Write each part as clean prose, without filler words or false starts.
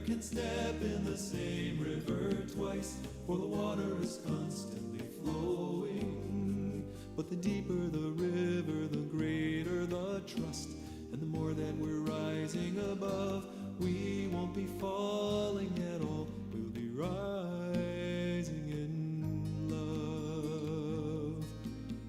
can step in the same river twice, for the water is constantly flowing. But the deeper the river, the greater the trust, and the more that we're rising above, we won't be falling at all. We'll be rising in love.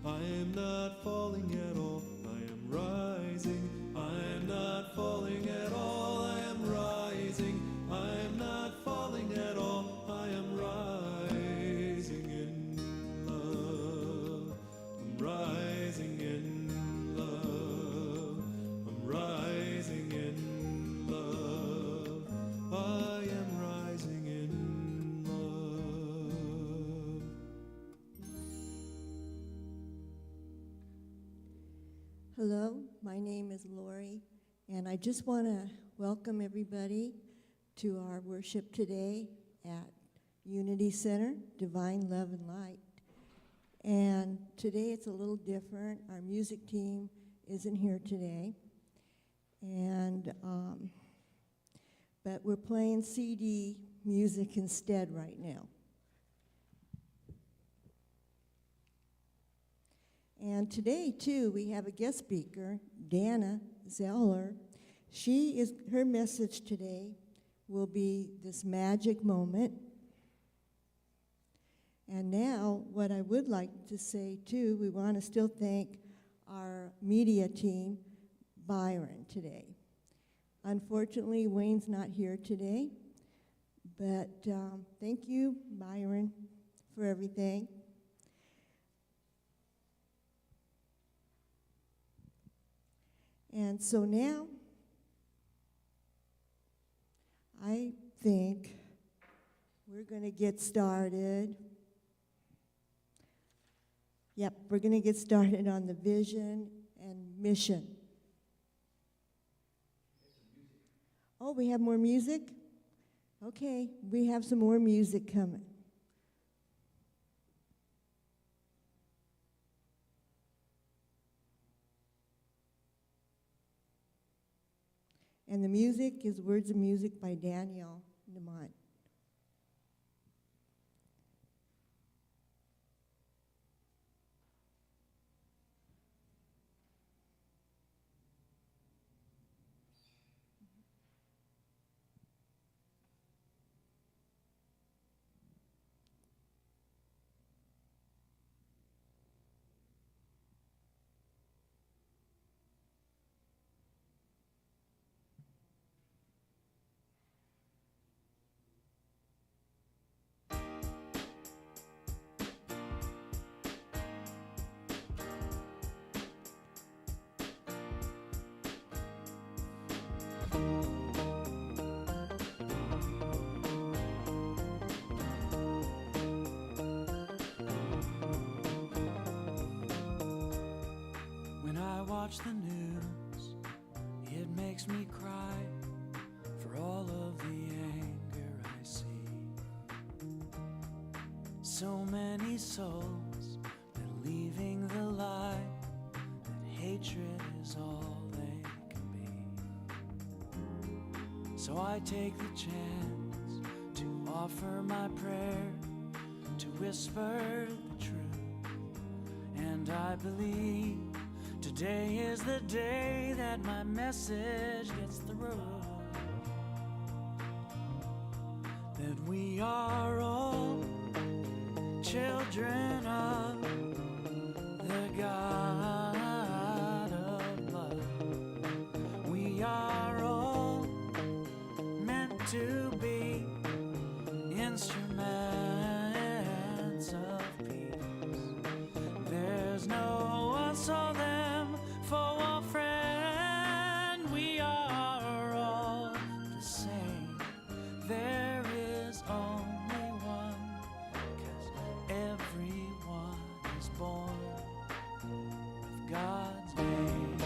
I am not falling at all. I am rising. I am not falling at all. I am rising. I am not falling at all. I am rising in love. I'm rising in love. I'm rising in love. I am rising in love. Hello, my name is Lori, and I just want to welcome everybody to our worship today at Unity Center, Divine Love and Light. And today it's a little different. Our music team isn't here today, and but we're playing CD music instead right now. And today, too, we have a guest speaker, Danna Zahller. Her message today will be this magic moment. And now, what I would like to say, too, we want to still thank our media team, Byron, today. Unfortunately, Wayne's not here today, but thank you, Byron, for everything. And so now, I think we're going to get started. Yep, we're going to get started on the vision and mission. Oh, we have more music? Okay, we have some more music coming. And the music is Words of Music by Daniel Nemont. Watch the news, it makes me cry for all of the anger I see. So many souls believing the lie that hatred is all they can be. So I take the chance to offer my prayer, to whisper the truth, and I believe today is the day that my message gets through. That we are all children of the God of love. We are all meant to be instruments of peace. There's no one so for our friend, we are all the same. There is only one, 'cause everyone is born with God's name.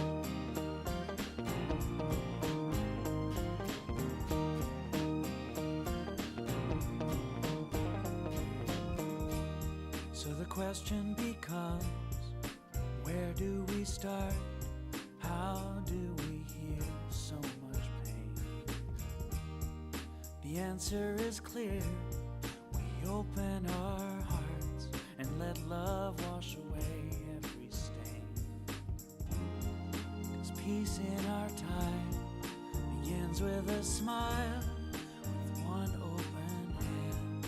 So the question becomes, where do we start? How do we heal so much pain? The answer is clear. We open our hearts and let love wash away every stain. 'Cause peace in our time begins with a smile, with one open hand.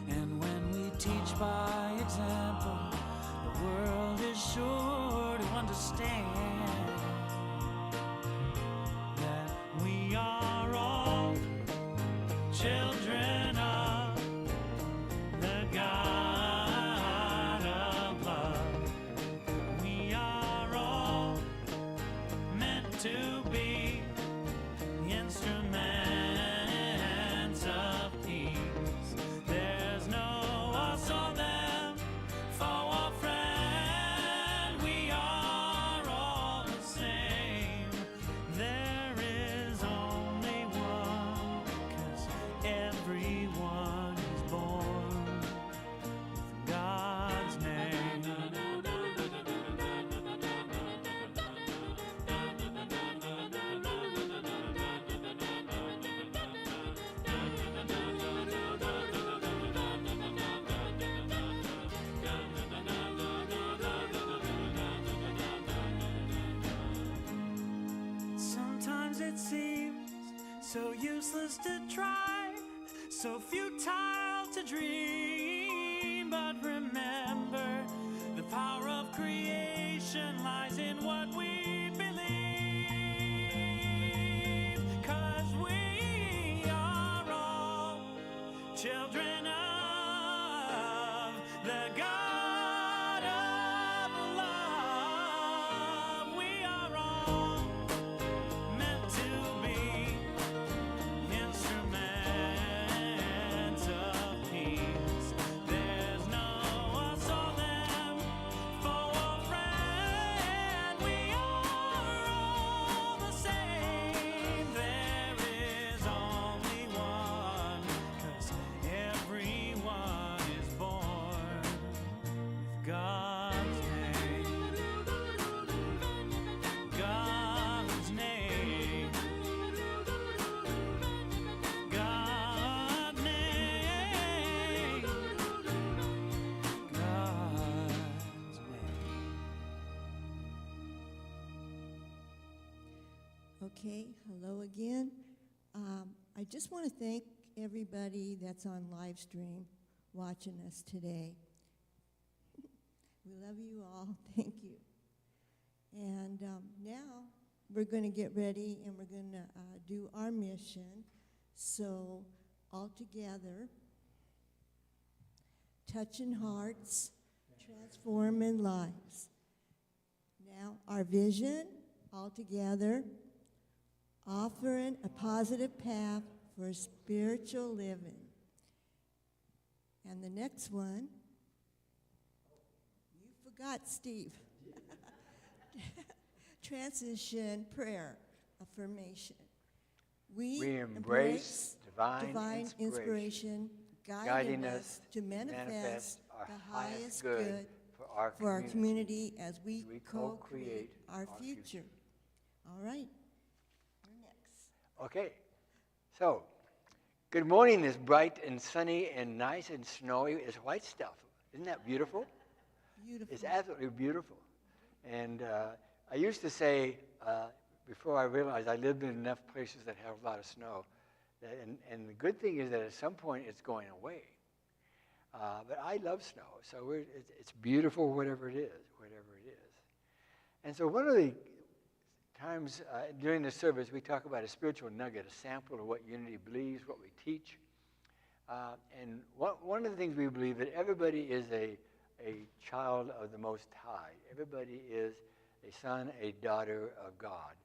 And when we teach by example, the world is sure to understand that we are all children of the God of love. We are all meant to be instruments of peace. There's no us or them, foe or friend. We are all the same. There is only one, 'cause everyone is born with God's name. Sometimes it seems so useless to try, so futile to dream. But remember, the power of creation lies in what we believe. 'Cause we are all children of the God of love. We are all meant to be instruments of peace. There's no us or them, foe or friend. We are all the same. There is only one, 'cause everyone is born with God's name. God's name. God's name. God's name. Okay, hello again. I just want to thank everybody that's on live stream watching us today. We love you all. Thank you. And now we're going to get ready and we're going to do our mission. So, all together, touching hearts, transforming lives. Now, our vision, all together, offering a positive path for spiritual living. And the next one, you forgot, Steve. Transition prayer affirmation. We embrace divine inspiration, guiding us to manifest the highest good for our community as we we co-create co-create our our future. future. All right. You're next. Okay, so good morning. It's bright and sunny and nice and snowy. It's white stuff. Isn't that beautiful? Beautiful. It's absolutely beautiful. And I used to say, before I realized I lived in enough places that have a lot of snow, and the good thing is that at some point it's going away. But I love snow, so it's beautiful whatever it is. And so one of the times during the service, we talk about a spiritual nugget, a sample of what Unity believes, what we teach. And one of the things we believe that everybody is a child of the Most High. Everybody is a son, a daughter of God,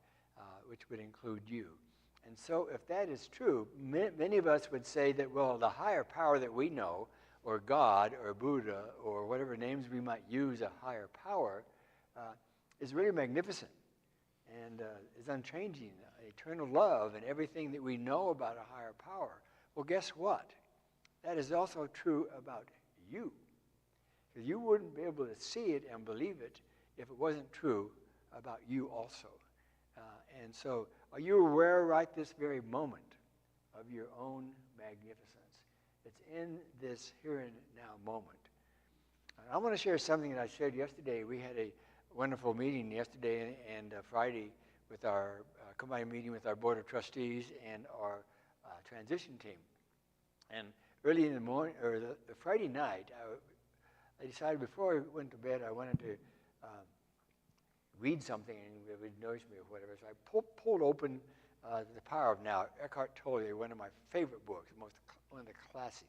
which would include you. And so if that is true, many of us would say that, well, the higher power that we know, or God, or Buddha, or whatever names we might use, a higher power, is really magnificent and is unchanging, eternal love, and everything that we know about a higher power. Well, guess what? That is also true about you. Because you wouldn't be able to see it and believe it if it wasn't true about you also. And so, are you aware right this very moment of your own magnificence. It's in this here and now moment. I want to share something that I shared yesterday. We had a wonderful meeting yesterday and Friday with our combined meeting with our Board of Trustees and our transition team. And early in the morning, or the Friday night, I decided before I went to bed I wanted to read something and it would nourish me or whatever. So I pulled open The Power of Now, Eckhart Tolle, one of my favorite books, one of the classics.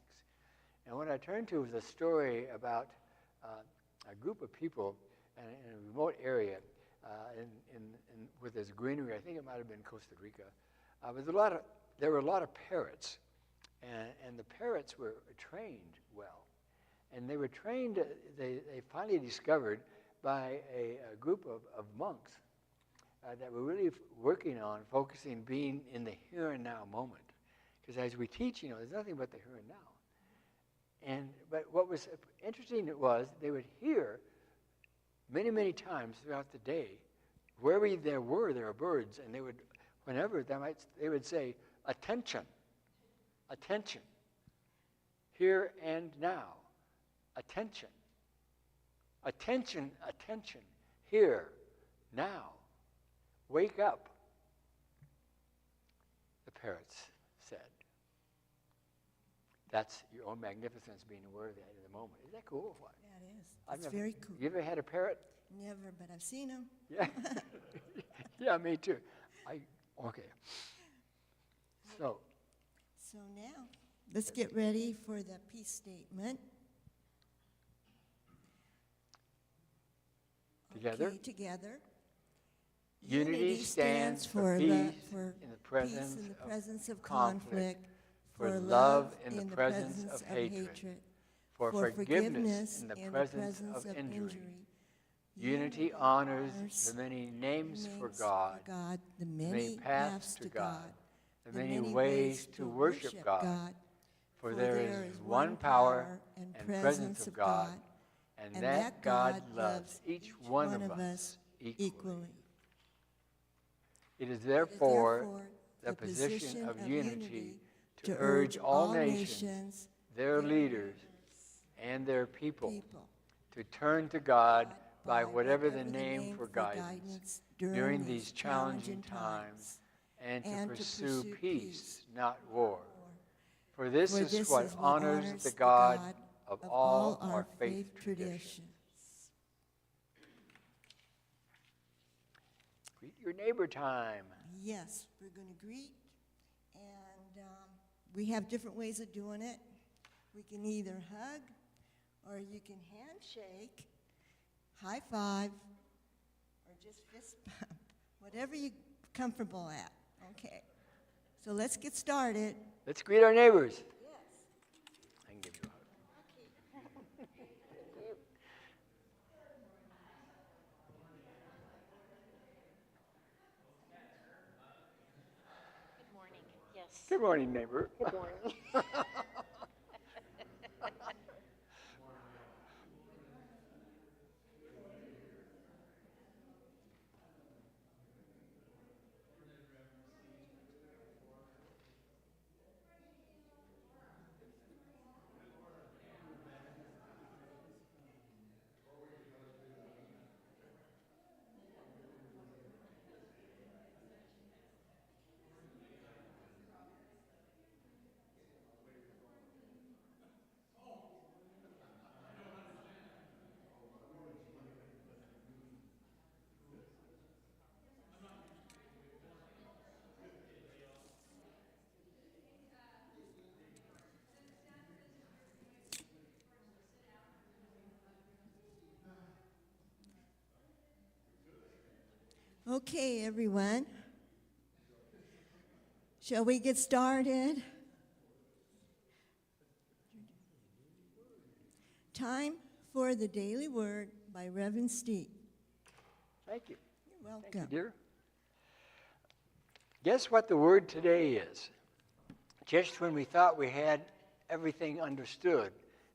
And what I turned to was a story about a group of people in a remote area with this greenery. I think it might have been Costa Rica. There were a lot of parrots, and the parrots were trained well. And they were trained, they finally discovered by a group of monks that were really working on focusing, being in the here and now moment. Because as we teach, there's nothing but the here and now. But what was interesting was they would hear many, many times throughout the day, wherever there were birds, and they would say, attention, attention, here and now, attention, attention, attention, here, now, wake up, the parrots said. That's your own magnificence, being aware of that in the moment. Isn't that cool? What? That is. It's very cool. You ever had a parrot? Never, but I've seen them. Yeah. Yeah, me too. Okay. So now, let's get ready for the peace statement. Together. Okay, together. Unity stands for peace in the presence of conflict, for love in the presence of hatred, for forgiveness in the presence of injury. Unity honors the many names for God, the many paths to God, the many ways to worship God. For there is one power and presence of God, and that God loves each one of us equally. It is therefore the position of unity to urge all nations, their leaders, and their people to turn to God by whatever the name for guidance during these challenging times, and to pursue peace, not war. For this is what honors the God of all our faith traditions. Greet your neighbor time. Yes, we're going to greet, and we have different ways of doing it. We can either hug, or you can handshake, high five, or just fist bump, whatever you're comfortable at. Okay, so let's get started. Let's greet our neighbors. Yes. I can give you a hug. Good morning. Yes. Good morning, neighbor. Good morning. Okay, everyone. Shall we get started? Time for the Daily Word by Reverend Steve. Thank you. You're welcome. Thank you, dear. Guess what the word today is? Just when we thought we had everything understood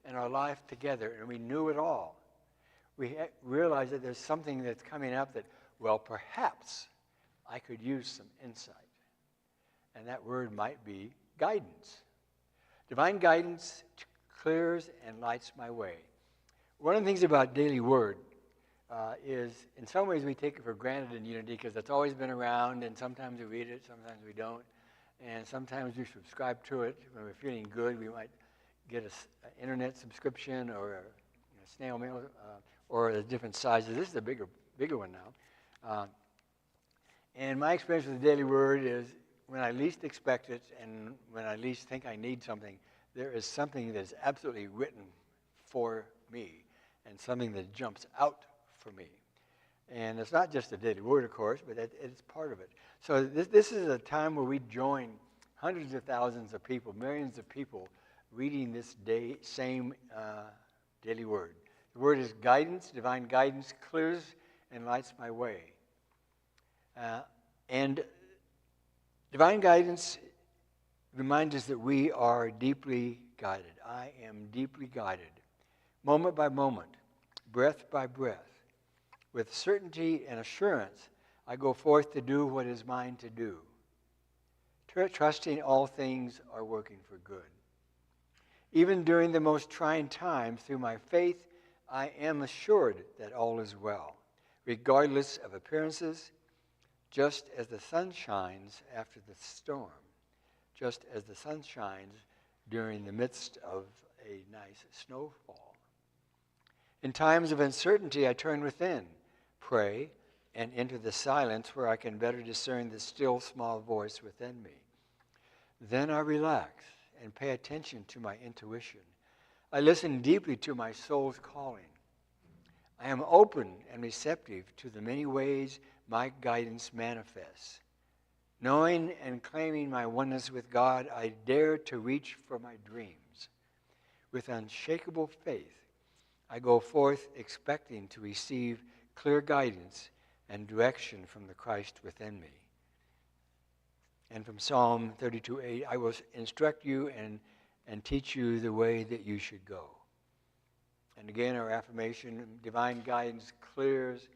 in our life together and we knew it all, we realize that there's something that's coming up that, well, perhaps I could use some insight. And that word might be guidance. Divine guidance clears and lights my way. One of the things about daily word is, in some ways, we take it for granted in Unity because it's always been around, and sometimes we read it, sometimes we don't, and sometimes we subscribe to it. When we're feeling good, we might get an internet subscription or a snail mail or the different sizes. This is a bigger one now. And my experience with the daily word is when I least expect it and when I least think I need something, there is something that is absolutely written for me and something that jumps out for me. And it's not just the daily word, of course, but it's part of it. So this is a time where we join hundreds of thousands of people, millions of people, reading this same daily word. The word is guidance. Divine guidance clears and lights my way. And divine guidance reminds us that we are deeply guided. I am deeply guided, moment by moment, breath by breath. With certainty and assurance, I go forth to do what is mine to do, trusting all things are working for good. Even during the most trying times, through my faith, I am assured that all is well, regardless of appearances, just as the sun shines after the storm, just as the sun shines during the midst of a nice snowfall. In times of uncertainty, I turn within, pray, and enter the silence where I can better discern the still small voice within me. Then I relax and pay attention to my intuition. I listen deeply to my soul's calling. I am open and receptive to the many ways my guidance manifests. Knowing and claiming my oneness with God, I dare to reach for my dreams. With unshakable faith, I go forth expecting to receive clear guidance and direction from the Christ within me. And from Psalm 32:8, I will instruct you and teach you the way that you should go. And again, our affirmation, divine guidance clears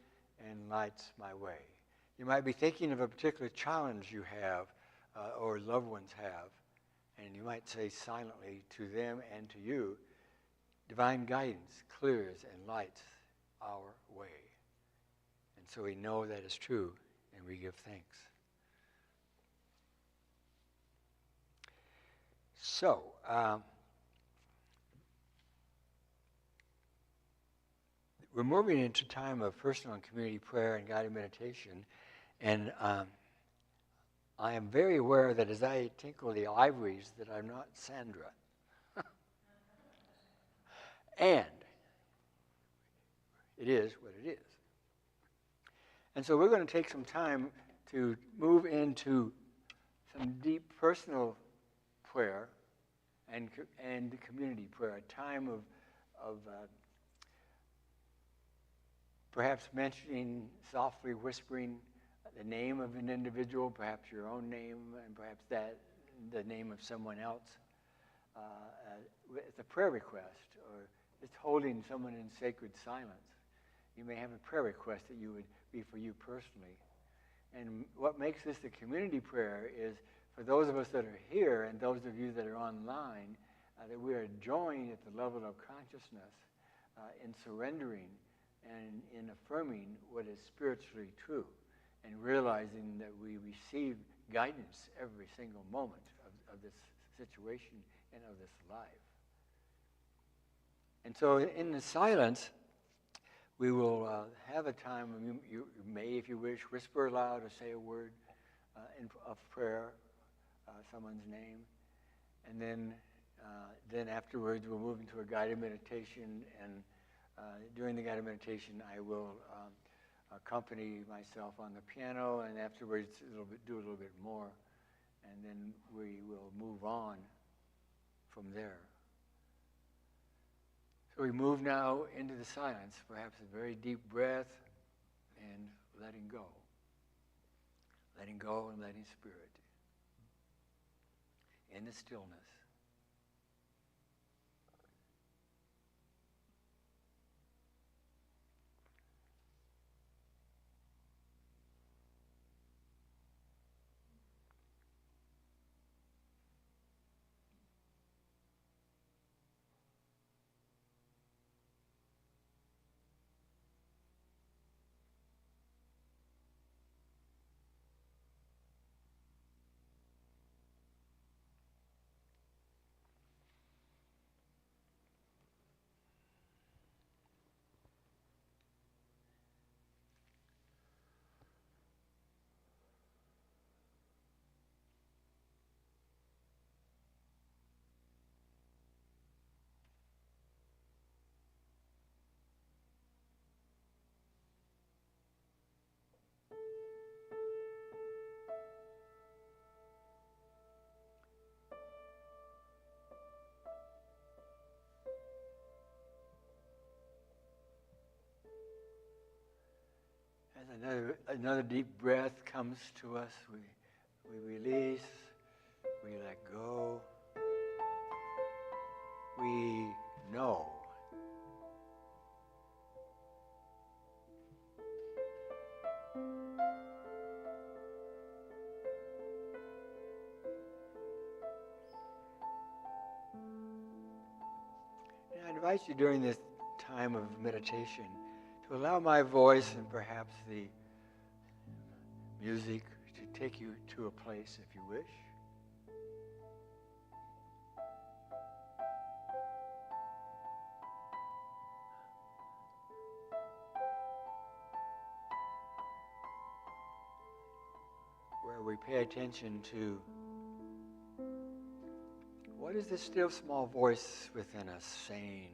and lights my way. You might be thinking of a particular challenge you have or loved ones have, and you might say silently to them and to you, divine guidance clears and lights our way. And so we know that is true, and we give thanks. So, we're moving into time of personal and community prayer and guided meditation, and I am very aware that as I tinkle the ivories that I'm not Sandra. And it is what it is. And so we're going to take some time to move into some deep personal prayer and community prayer, a time of perhaps mentioning, softly whispering the name of an individual, perhaps your own name, and perhaps the name of someone else. It's a prayer request, or it's holding someone in sacred silence. You may have a prayer request that you would be for you personally. And what makes this a community prayer is for those of us that are here and those of you that are online, that we are joined at the level of consciousness in surrendering and in affirming what is spiritually true and realizing that we receive guidance every single moment of this situation and of this life. And so in the silence, we will have a time when you may, if you wish, whisper aloud or say a word of prayer, someone's name. And then afterwards, we'll move into a guided meditation. And during the guided meditation, I will accompany myself on the piano. And afterwards, do a little bit more. And then we will move on from there. So we move now into the silence, perhaps a very deep breath and letting go. Letting go and letting spirit in the stillness. Another deep breath comes to us. We release. We let go. We know. And I invite you during this time of meditation to allow my voice and perhaps the music to take you to a place if you wish. Where we pay attention to what is this still small voice within us saying,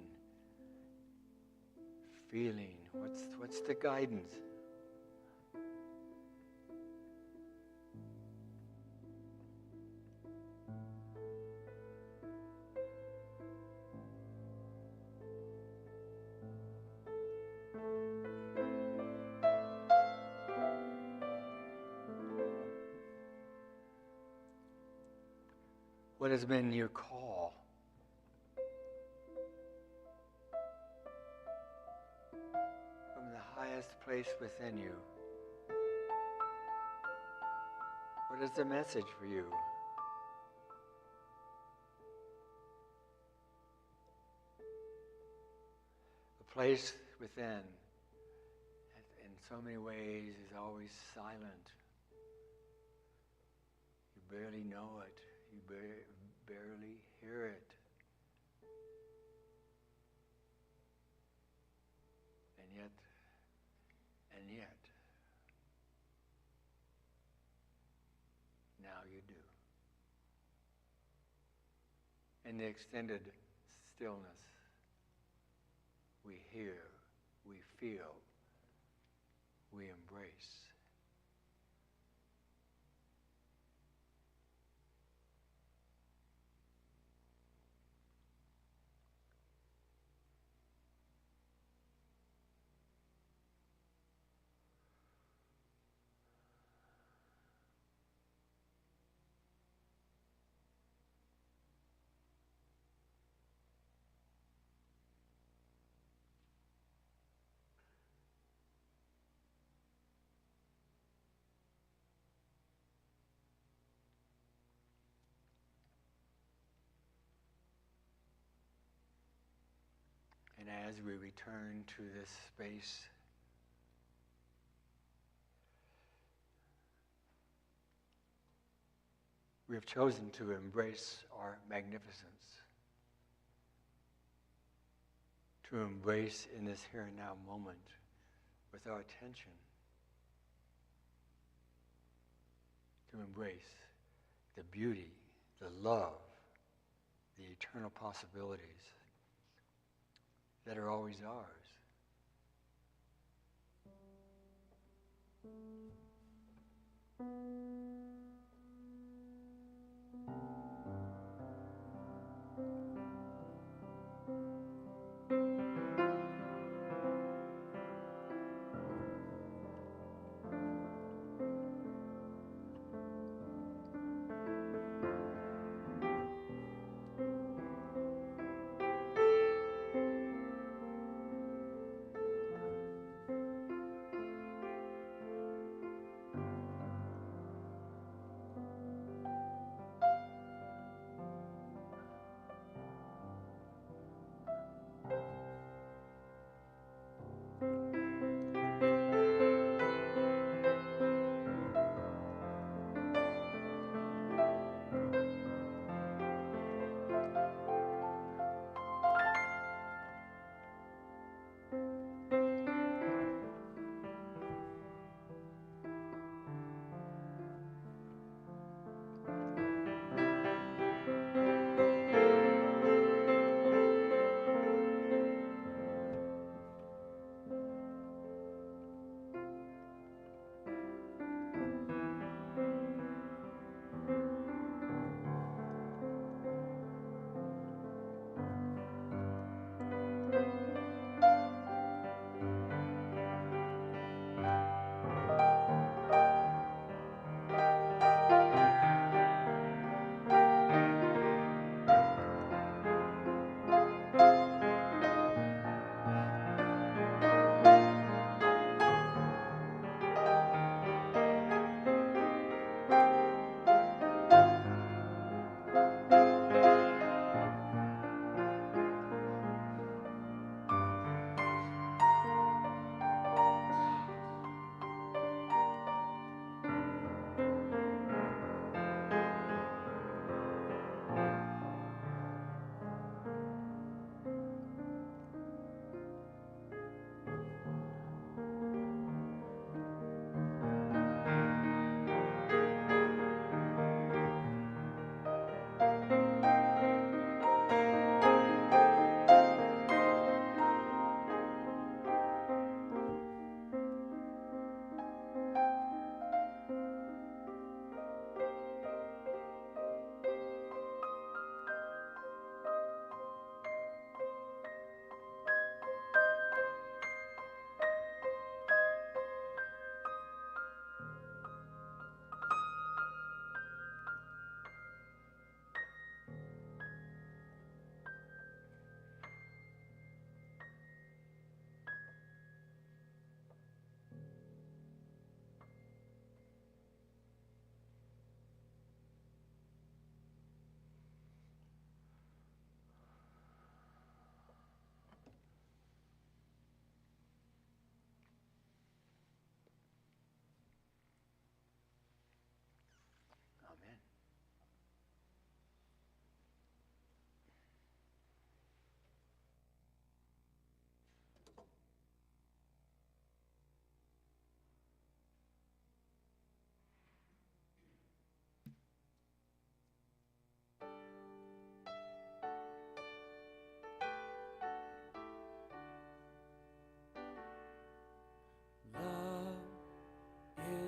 feeling, what's the guidance? What has been your call? From the highest place within you. What is the message for you? The place within, in so many ways, is always silent. You barely know it. You barely hear it. And yet, now you do. In the extended stillness, we hear, we feel, we embrace. And as we return to this space, we have chosen to embrace our magnificence, to embrace in this here and now moment with our attention, to embrace the beauty, the love, the eternal possibilities that are always ours.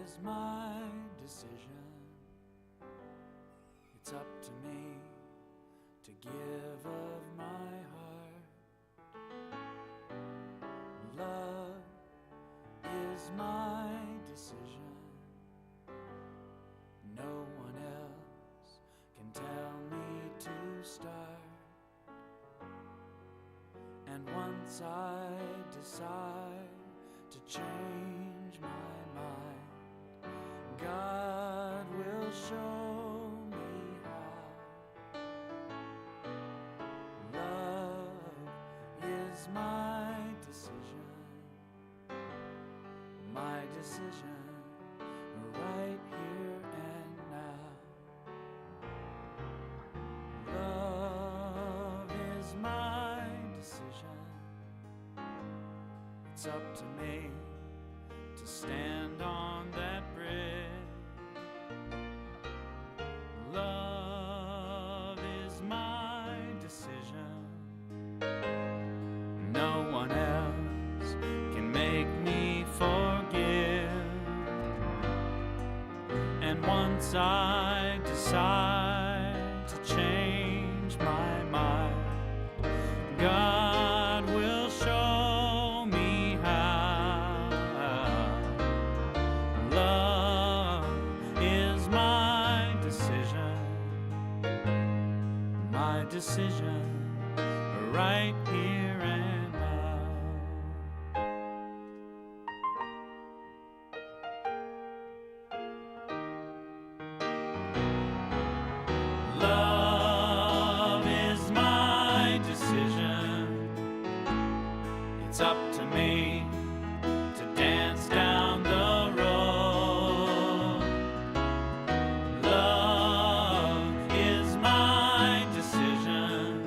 is my decision. It's up to me to give of my heart. Love is my decision. No one else can tell me to start. And once I decide to change my mind, God will show me how. Love is my decision, right here and now. Love is my decision. It's up to me to stand on that bridge. Love is my decision. No one else can make me forgive. And once I decide to change my mind, God will show me how. Love is my decision, right here and now. Love is my decision. It's up to me to dance down the road. Love is my decision.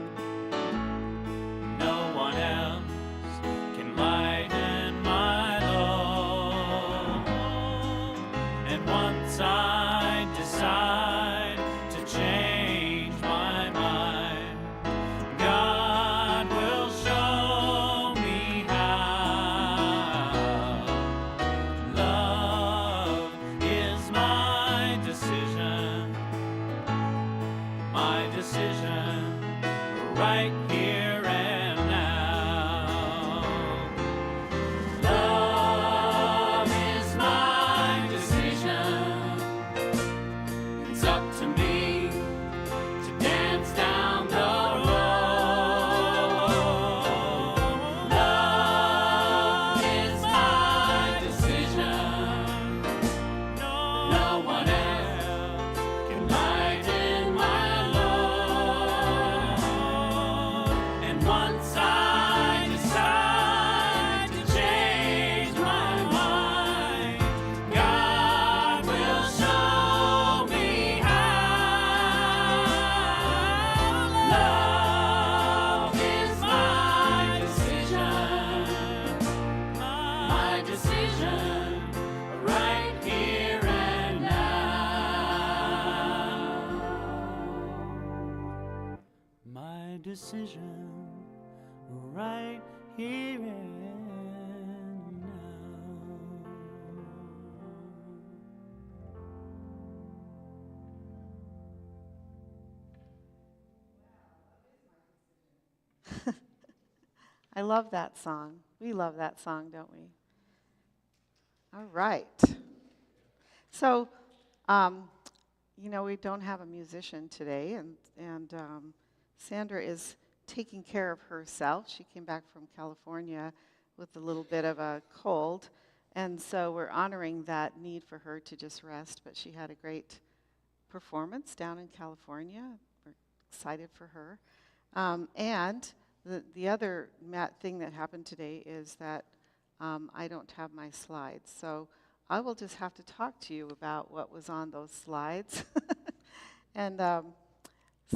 No one else can lighten my load. And once I decide to change my mind, God will show me how. Love is my decision, right here and now. Love is my decision. It's up to me to dance down the road. Love is my decision. No one else can lighten my load. And once I decide to change my mind, God will show me how. Love is my decision, right here and now. My decision, right here and now. I love that song. We love that song, don't we? All right. So, we don't have a musician today, and Sandra is taking care of herself. She came back from California with a little bit of a cold, and so we're honoring that need for her to just rest. But she had a great performance down in California. We're excited for her. And the other thing that happened today is that I don't have my slides. So I will just have to talk to you about what was on those slides. And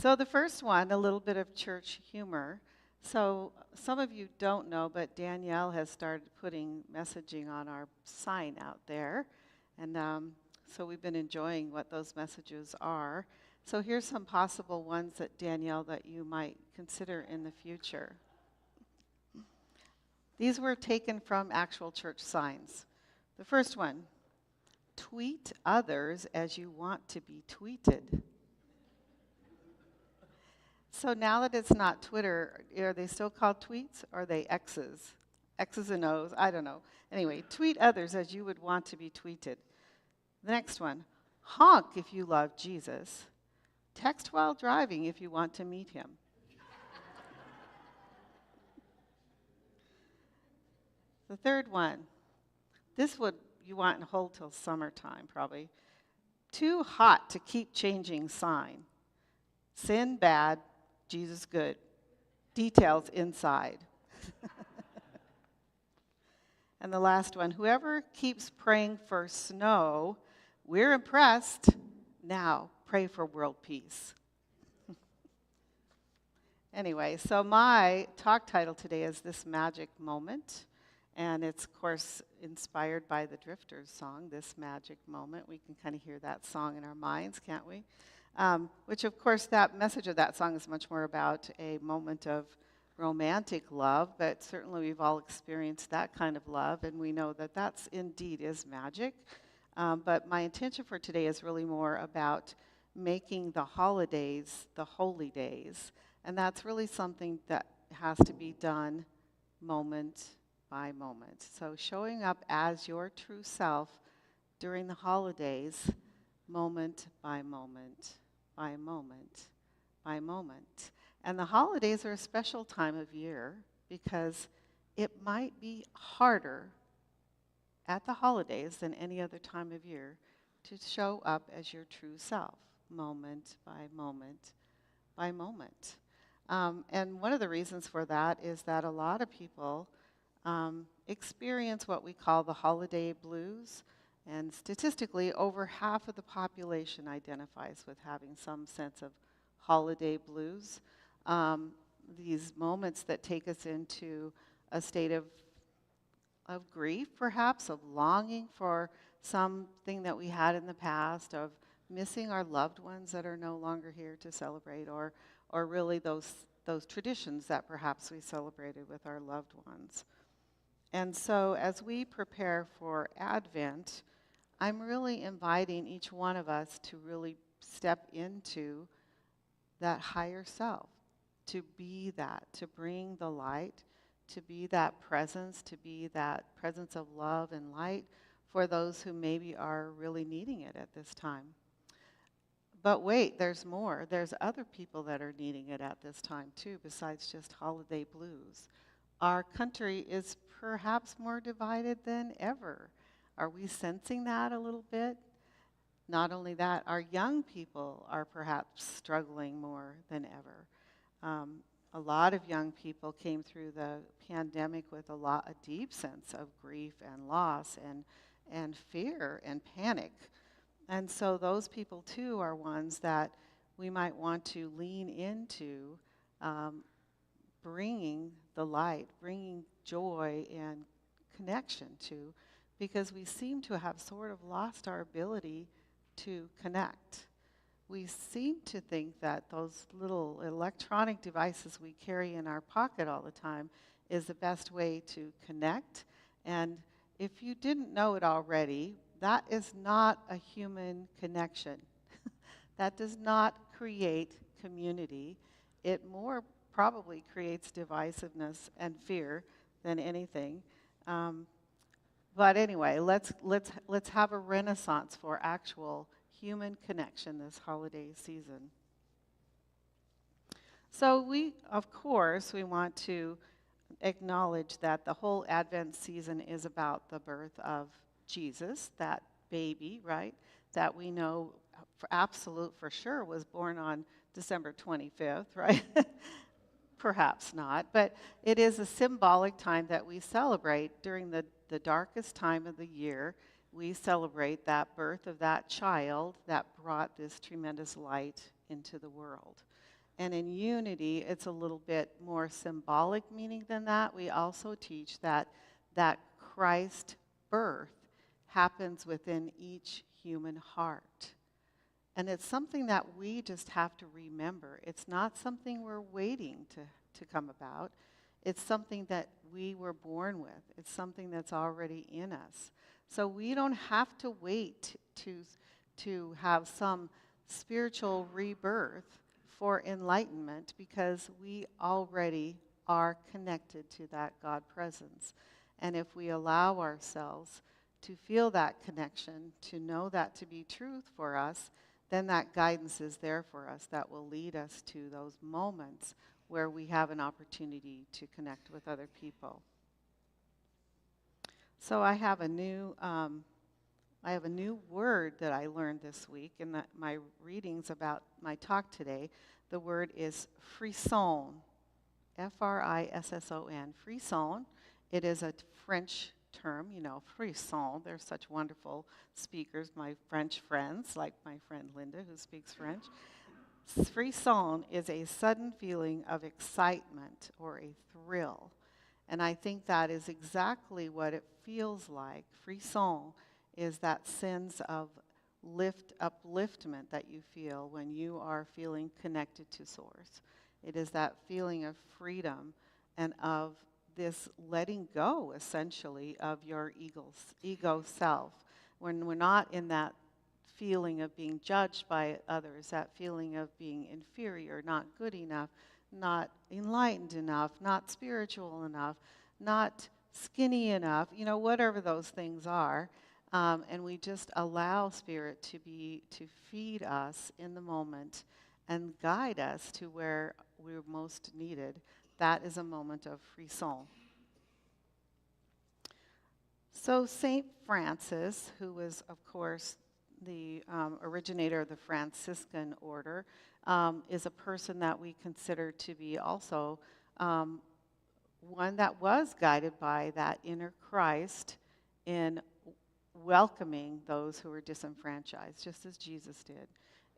so the first one, a little bit of church humor. So some of you don't know, but Danielle has started putting messaging on our sign out there. And so we've been enjoying what those messages are. So here's some possible ones that Danielle that you might consider in the future. These were taken from actual church signs. The first one, Tweet others as you want to be tweeted. So now that it's not Twitter, are they still called tweets or are they X's? X's and O's, I don't know. Anyway, tweet others as you would want to be tweeted. The next one, honk if you love Jesus. Text while driving if you want to meet him. The third one, this would you want to hold till summertime probably. Too hot to keep changing sign. Sin bad, Jesus good. Details inside. And the last one, whoever keeps praying for snow, we're impressed. Now, pray for world peace. Anyway, so my talk title today is This Magic Moment. And it's, of course, inspired by the Drifters song, This Magic Moment. We can kind of hear that song in our minds, can't we? Which, of course, that message of that song is much more about a moment of romantic love, but certainly we've all experienced that kind of love, and we know that that's indeed is magic. But my intention for today is really more about making the holidays the holy days, and that's really something that has to be done moment by moment. So showing up as your true self during the holidays, moment by moment, by moment, by moment. And the holidays are a special time of year because it might be harder at the holidays than any other time of year to show up as your true self, moment by moment by moment. And one of the reasons for that is that a lot of people experience what we call the holiday blues. And statistically, over half of the population identifies with having some sense of holiday blues. These moments that take us into a state of grief, perhaps, of longing for something that we had in the past, of missing our loved ones that are no longer here to celebrate, or really those traditions that perhaps we celebrated with our loved ones. And so as we prepare for Advent, I'm really inviting each one of us to really step into that higher self, to be that, to bring the light, to be that presence of love and light for those who maybe are really needing it at this time. But wait, there's more. There's other people that are needing it at this time too, besides just holiday blues. Our country is perhaps more divided than ever. Are we sensing that a little bit? Not only that, our young people are perhaps struggling more than ever. A lot of young people came through the pandemic with a deep sense of grief and loss and fear and panic. And so those people too are ones that we might want to lean into bringing the light, bringing joy and connection to, because we seem to have sort of lost our ability to connect. We seem to think that those little electronic devices we carry in our pocket all the time is the best way to connect. And if you didn't know it already, that is not a human connection. That does not create community. It more probably creates divisiveness and fear than anything. But anyway, let's have a renaissance for actual human connection this holiday season. So we want to acknowledge that the whole Advent season is about the birth of Jesus, that baby, right, that we know for sure was born on December 25th, right? Perhaps not, but it is a symbolic time that we celebrate during the darkest time of the year. We celebrate that birth of that child that brought this tremendous light into the world. And in Unity, it's a little bit more symbolic meaning than that. We also teach that Christ birth happens within each human heart. And it's something that we just have to remember. It's not something we're waiting to come about. It's something that we were born with. It's something that's already in us. So we don't have to wait to have some spiritual rebirth for enlightenment, because we already are connected to that God presence. And if we allow ourselves to feel that connection, to know that to be truth for us, then that guidance is there for us that will lead us to those moments where we have an opportunity to connect with other people. So I have a new word that I learned this week in my readings about my talk today. The word is frisson, Frisson, frisson. It is a French term, frisson. They're such wonderful speakers, my French friends, like my friend Linda, who speaks French. Frisson is a sudden feeling of excitement or a thrill. And I think that is exactly what it feels like. Frisson is that sense of upliftment that you feel when you are feeling connected to Source. It is that feeling of freedom and of this letting go, essentially, of your ego self. When we're not in that feeling of being judged by others, that feeling of being inferior, not good enough, not enlightened enough, not spiritual enough, not skinny enough, whatever those things are. And we just allow Spirit to feed us in the moment and guide us to where we're most needed. That is a moment of frisson. So St. Francis, who was, of course, the originator of the Franciscan order, is a person that we consider to be also one that was guided by that inner Christ in welcoming those who were disenfranchised, just as Jesus did,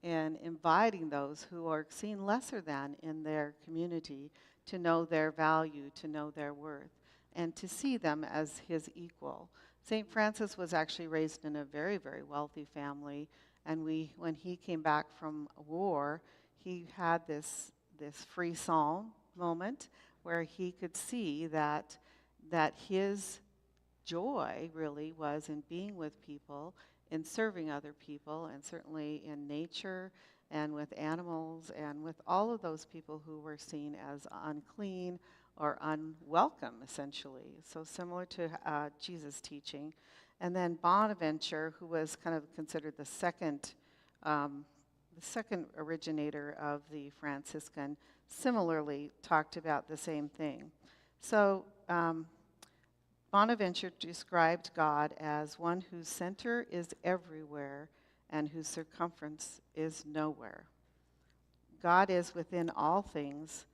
and inviting those who are seen lesser than in their community to know their value, to know their worth, and to see them as his equal. St. Francis was actually raised in a very, very wealthy family, and when he came back from war, he had this frisson moment where he could see that his joy really was in being with people, in serving other people, and certainly in nature and with animals and with all of those people who were seen as unclean or unwelcome, essentially. So similar to Jesus' teaching. And then Bonaventure, who was kind of considered the second originator of the Franciscan, similarly talked about the same thing. So Bonaventure described God as one whose center is everywhere and whose circumference is nowhere. God is within all things,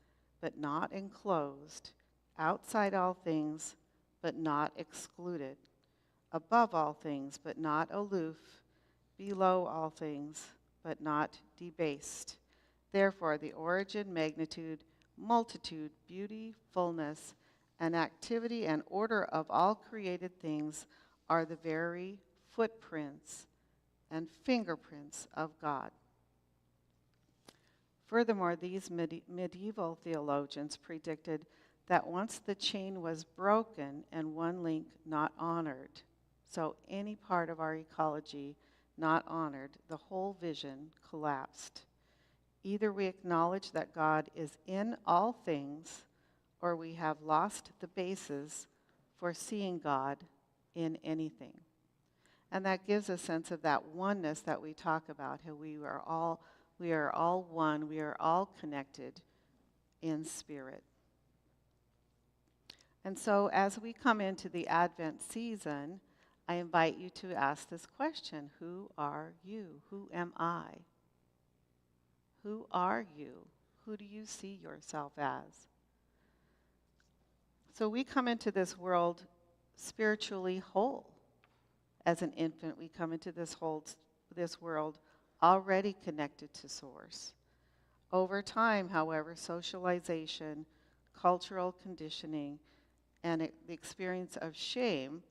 but not enclosed, outside all things, but not excluded, above all things, but not aloof, below all things, but not debased. Therefore, the origin, magnitude, multitude, beauty, fullness, and activity and order of all created things are the very footprints and fingerprints of God. Furthermore, these medieval theologians predicted that once the chain was broken and one link not honored, so any part of our ecology not honored, the whole vision collapsed. Either we acknowledge that God is in all things, or we have lost the basis for seeing God in anything. And that gives a sense of that oneness that we talk about, how we are all one, we are all connected in spirit. And so as we come into the Advent season, I invite you to ask this question: who are you? Who am I? Who are you? Who do you see yourself as? So we come into this world spiritually whole. As an infant, we come into this world already connected to Source. Over time, however, socialization, cultural conditioning, and the experience of shame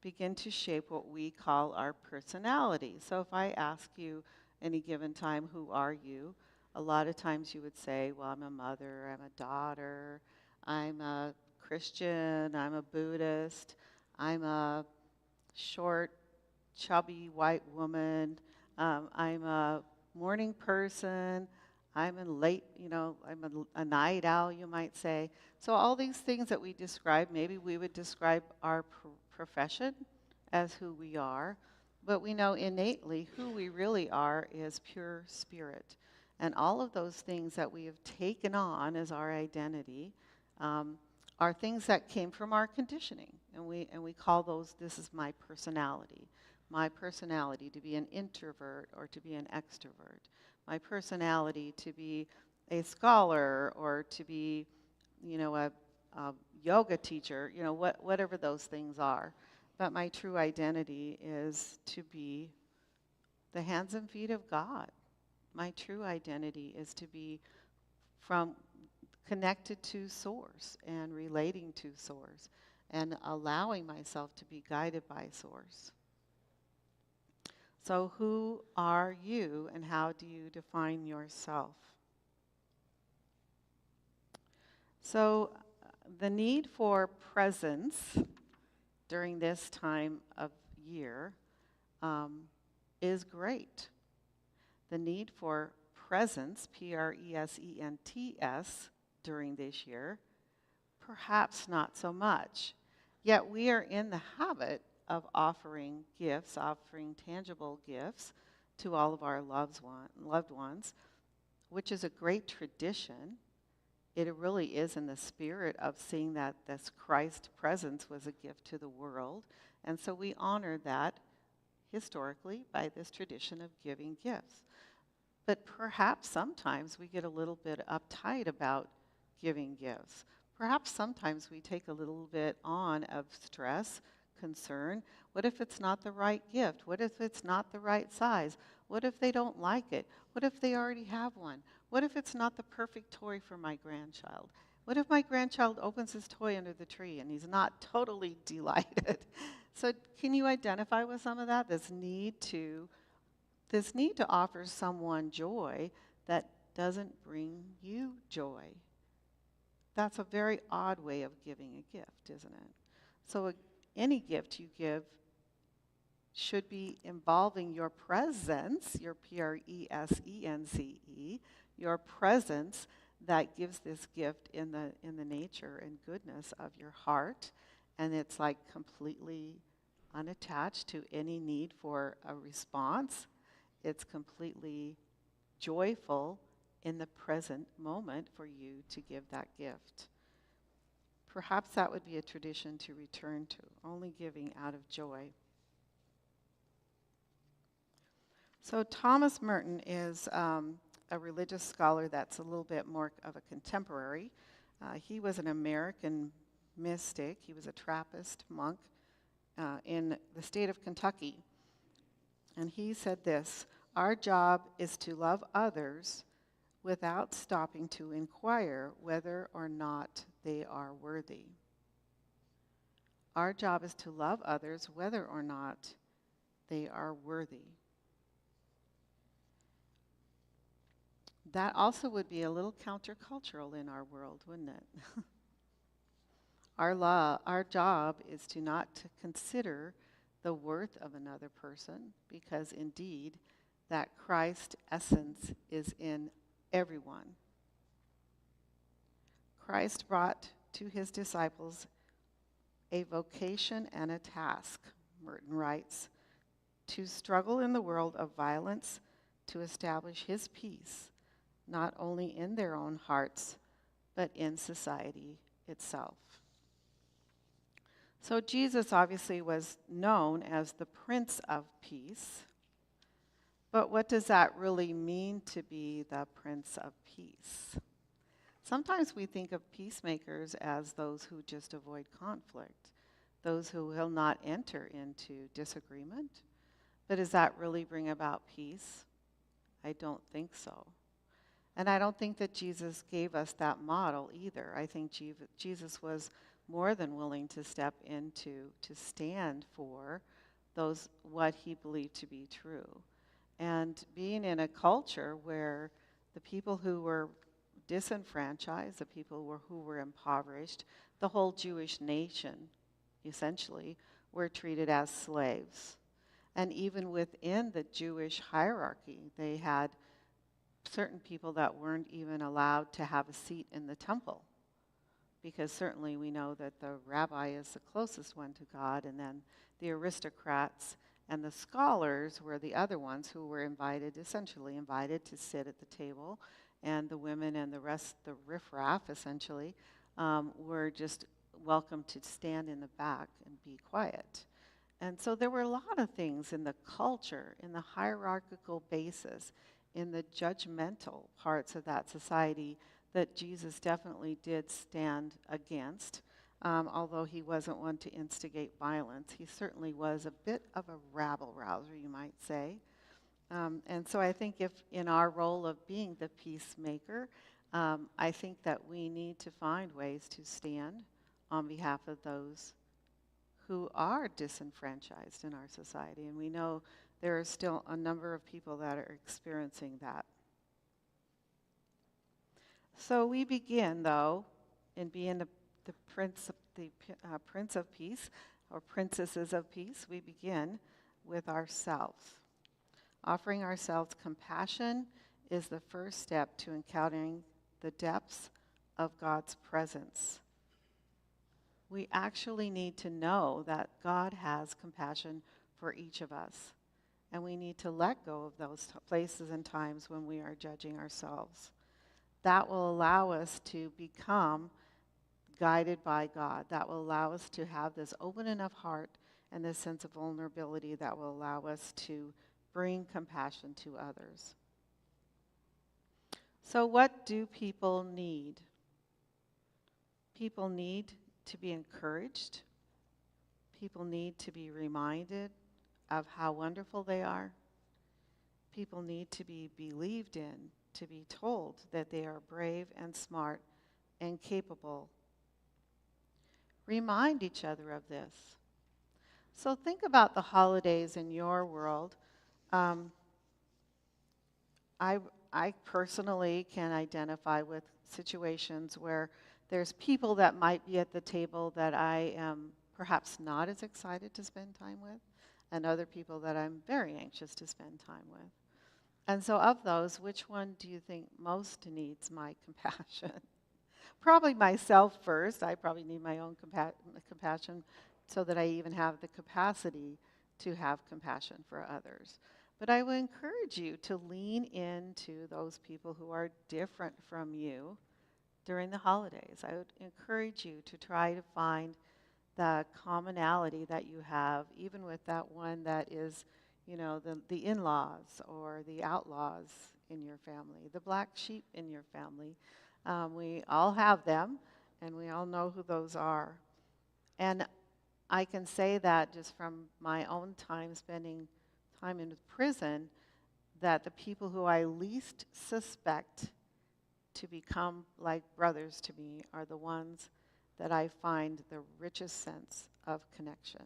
begin to shape what we call our personality. So if I ask you any given time, who are you? A lot of times you would say, well, I'm a mother, I'm a daughter, I'm a Christian, I'm a Buddhist, I'm a short, chubby white woman. I'm a morning person. I'm a late, I'm a night owl, you might say. So all these things that we describe, maybe we would describe our profession as who we are, but we know innately who we really are is pure spirit. And all of those things that we have taken on as our identity are things that came from our conditioning. And we call those, this is my personality. My personality to be an introvert or to be an extrovert. My personality to be a scholar or to be, a yoga teacher, whatever those things are. But my true identity is to be the hands and feet of God. My true identity is to be connected to Source and relating to Source and allowing myself to be guided by Source. So who are you and how do you define yourself? So the need for presence during this time of year is great. The need for presence, Presents, during this year, perhaps not so much. Yet we are in the habit of offering gifts, offering tangible gifts to all of our loved ones, which is a great tradition. It really is in the spirit of seeing that this Christ presence was a gift to the world. And so we honor that historically by this tradition of giving gifts. But perhaps sometimes we get a little bit uptight about giving gifts. Perhaps sometimes we take a little bit on of stress, concern. What if it's not the right gift? What if it's not the right size? What if they don't like it? What if they already have one? What if it's not the perfect toy for my grandchild? What if my grandchild opens his toy under the tree and he's not totally delighted? So can you identify with some of that? This need to offer someone joy that doesn't bring you joy. That's a very odd way of giving a gift, isn't it? So any gift you give should be involving your presence, your Presence, your presence that gives this gift in the nature and goodness of your heart, and it's like completely unattached to any need for a response. It's completely joyful in the present moment for you to give that gift. Perhaps that would be a tradition to return to, only giving out of joy. So Thomas Merton is a religious scholar that's a little bit more of a contemporary. He was an American mystic. He was a Trappist monk in the state of Kentucky. And he said this: our job is to love others without stopping to inquire whether or not they are worthy. Our job is to love others whether or not they are worthy. That also would be a little countercultural in our world, wouldn't it? Our job is to not to consider the worth of another person, because indeed that Christ essence is in everyone. Christ brought to his disciples a vocation and a task, Merton writes, to struggle in the world of violence to establish his peace, not only in their own hearts, but in society itself. So Jesus obviously was known as the Prince of Peace. But what does that really mean to be the Prince of Peace? Sometimes we think of peacemakers as those who just avoid conflict, those who will not enter into disagreement. But does that really bring about peace? I don't think so. And I don't think that Jesus gave us that model either. I think Jesus was more than willing to step into, to stand for those, what he believed to be true. And being in a culture where the people who were disenfranchised, the people who were impoverished, the whole Jewish nation, essentially, were treated as slaves. And even within the Jewish hierarchy, they had certain people that weren't even allowed to have a seat in the temple. Because certainly we know that the rabbi is the closest one to God, and then the aristocrats and the scholars were the other ones who were essentially invited to sit at the table, and the women and the rest, the riffraff essentially, were just welcome to stand in the back and be quiet. And so there were a lot of things in the culture, in the hierarchical basis, in the judgmental parts of that society that Jesus definitely did stand against. Although he wasn't one to instigate violence, he certainly was a bit of a rabble-rouser, you might say. And so I think if in our role of being the peacemaker, I think that we need to find ways to stand on behalf of those who are disenfranchised in our society. And we know there are still a number of people that are experiencing that. So we begin, though, in being the Prince of Peace, or Princesses of Peace. We begin with ourselves. Offering ourselves compassion is the first step to encountering the depths of God's presence. We actually need to know that God has compassion for each of us, and we need to let go of those places and times when we are judging ourselves. That will allow us to become guided by God. That will allow us to have this open enough heart and this sense of vulnerability that will allow us to bring compassion to others. So what do people need? People need to be encouraged. People need to be reminded of how wonderful they are. People need to be believed in, to be told that they are brave and smart and capable. Remind each other of this. So think about the holidays in your world. I personally can identify with situations where there's people that might be at the table that I am perhaps not as excited to spend time with, and other people that I'm very anxious to spend time with. And so of those, which one do you think most needs my compassion? Probably myself first. I probably need my own compassion so that I even have the capacity to have compassion for others. But I would encourage you to lean into those people who are different from you during the holidays. I would encourage you to try to find the commonality that you have, even with that one that is, the in-laws or the outlaws in your family, the black sheep in your family. We all have them, and we all know who those are. And I can say that just from my own time spending time in prison, that the people who I least suspect to become like brothers to me are the ones that I find the richest sense of connection.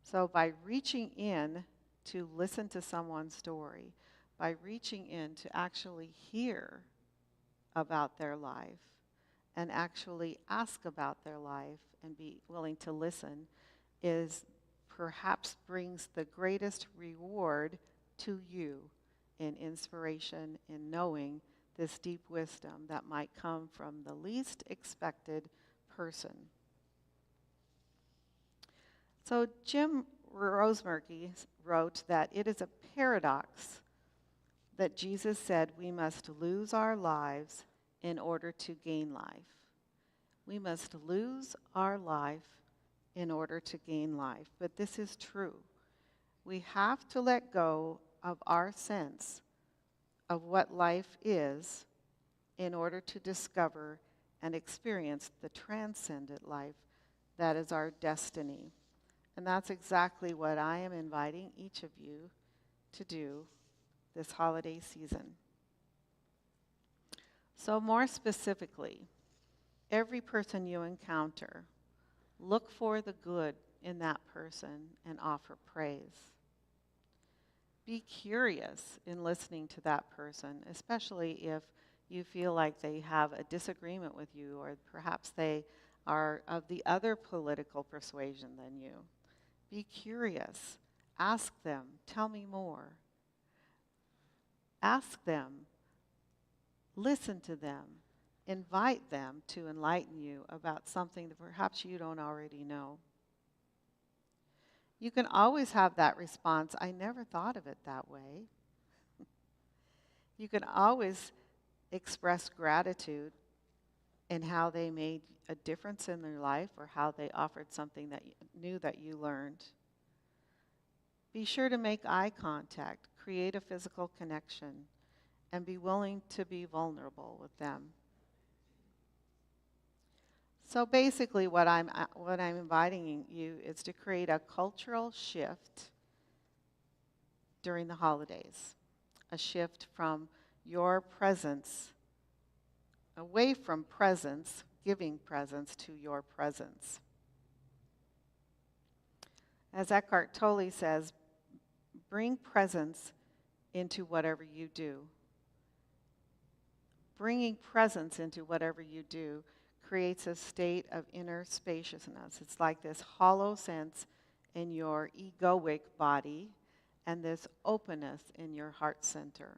So by reaching in to listen to someone's story, by reaching in to actually hear about their life and actually ask about their life and be willing to listen, is perhaps brings the greatest reward to you in inspiration, in knowing this deep wisdom that might come from the least expected person. So Jim Rosemurky wrote that it is a paradox that Jesus said we must lose our lives in order to gain life. We must lose our life in order to gain life. But this is true. We have to let go of our sense of what life is in order to discover and experience the transcendent life that is our destiny. And that's exactly what I am inviting each of you to do this holiday season. So more specifically, every person you encounter, look for the good in that person and offer praise. Be curious in listening to that person, especially if you feel like they have a disagreement with you, or perhaps they are of the other political persuasion than you. Be curious. Ask them, tell me more. Ask them, listen to them, invite them to enlighten you about something that perhaps you don't already know. You can always have that response, I never thought of it that way. You can always express gratitude in how they made a difference in their life or how they offered something that new that you learned. Be sure to make eye contact, create a physical connection, and be willing to be vulnerable with them. So basically what I'm inviting you is to create a cultural shift during the holidays. A shift from your presence, away from presents, giving presents, to your presence. As Eckhart Tolle says, bring presence into whatever you do. Bringing presence into whatever you do creates a state of inner spaciousness. It's like this hollow sense in your egoic body and this openness in your heart center.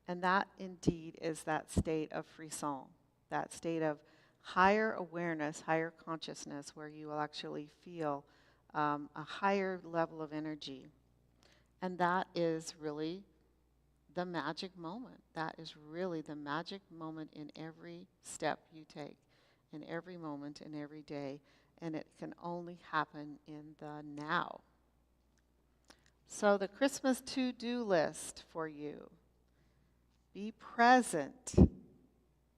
And that indeed is that state of frisson, that state of higher awareness, higher consciousness, where you will actually feel a higher level of energy. And that is really the magic moment. That is really the magic moment in every step you take, in every moment, in every day. And it can only happen in the now. So the Christmas to-do list for you. Be present,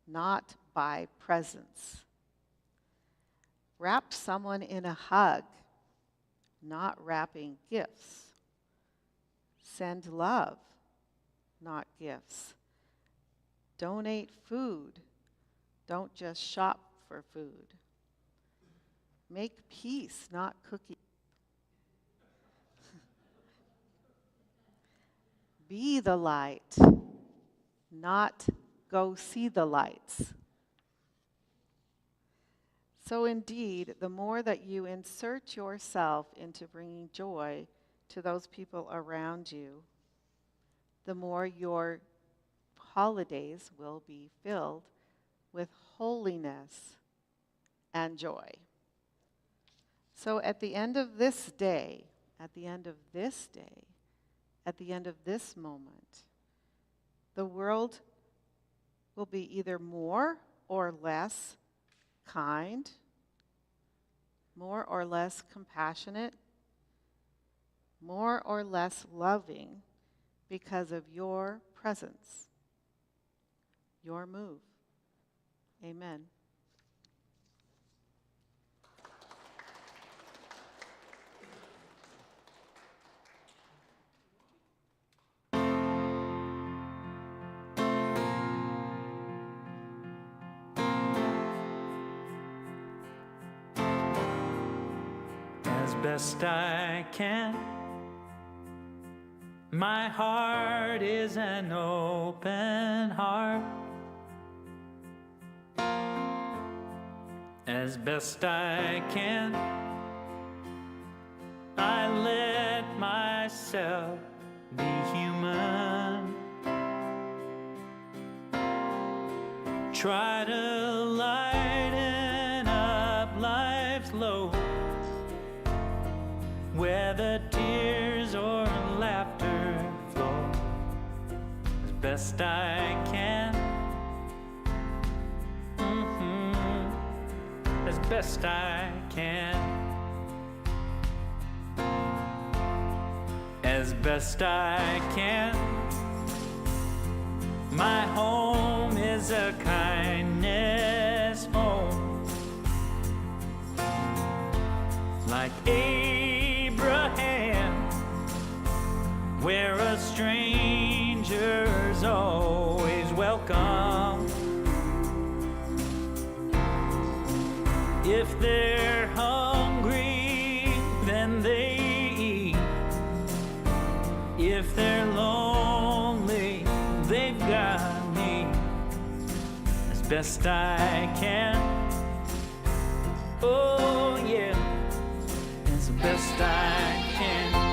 not buy presents. Wrap someone in a hug, not wrapping gifts. Send love, not gifts. Donate food, don't just shop for food. Make peace, not cookies. Be the light, not go see the lights. So indeed, the more that you insert yourself into bringing joy to those people around you, the more your holidays will be filled with holiness and joy. So at the end of this day, at the end of this day, at the end of this moment, the world will be either more or less kind, more or less compassionate, more or less loving because of your presence, your move. Amen. As best I can, my heart is an open heart. As best I can, I let myself be human. Try to lighten up life's load, where the tears or laughter flow. As best I can, as best I can, as best I can. My home is a kindness home, like Abraham, where a stranger's always welcome. If they're hungry, then they eat. If they're lonely, they've got me. As best I can. Oh yeah, as best I can.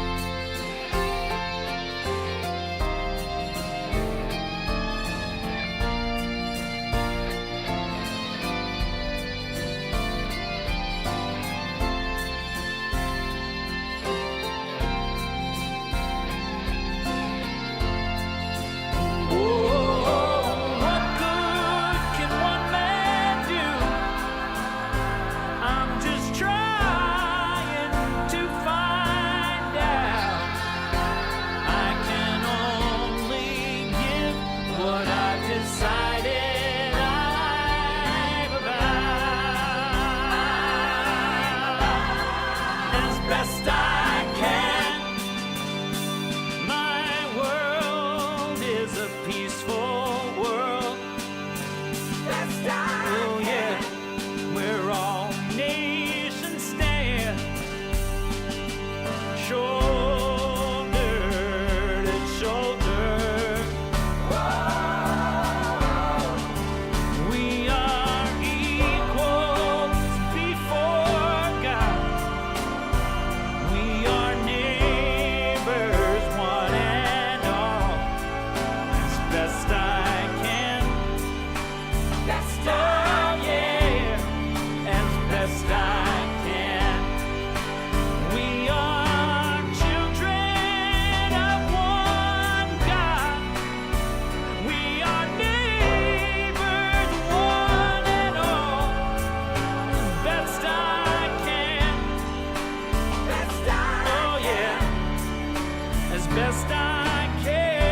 Best I can,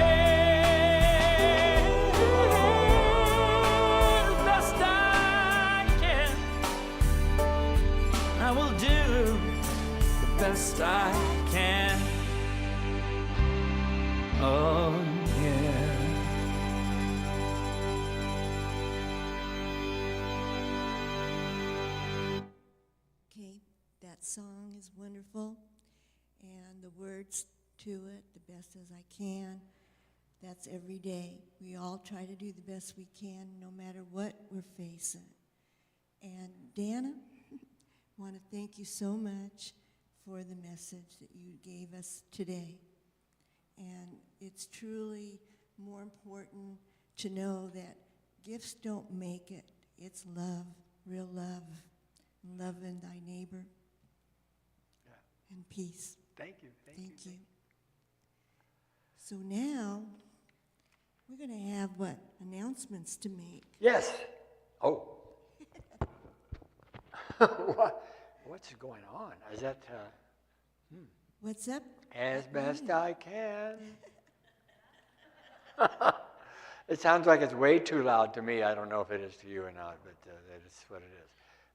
best I can, I will do the best I can. Oh yeah. Okay, that song is wonderful, and the words to it the best as I can. That's every day. We all try to do the best we can no matter what we're facing. And Danna, want to thank you so much for the message that you gave us today. And it's truly more important to know that gifts don't make it. It's love, real love, loving thy neighbor, and peace. Thank you. Thank you. So now, we're going to have, announcements to make. Yes. Oh. What's going on? Is that, What's up? as best I can. It sounds like it's way too loud to me. I don't know if it is to you or not, but that's what it is.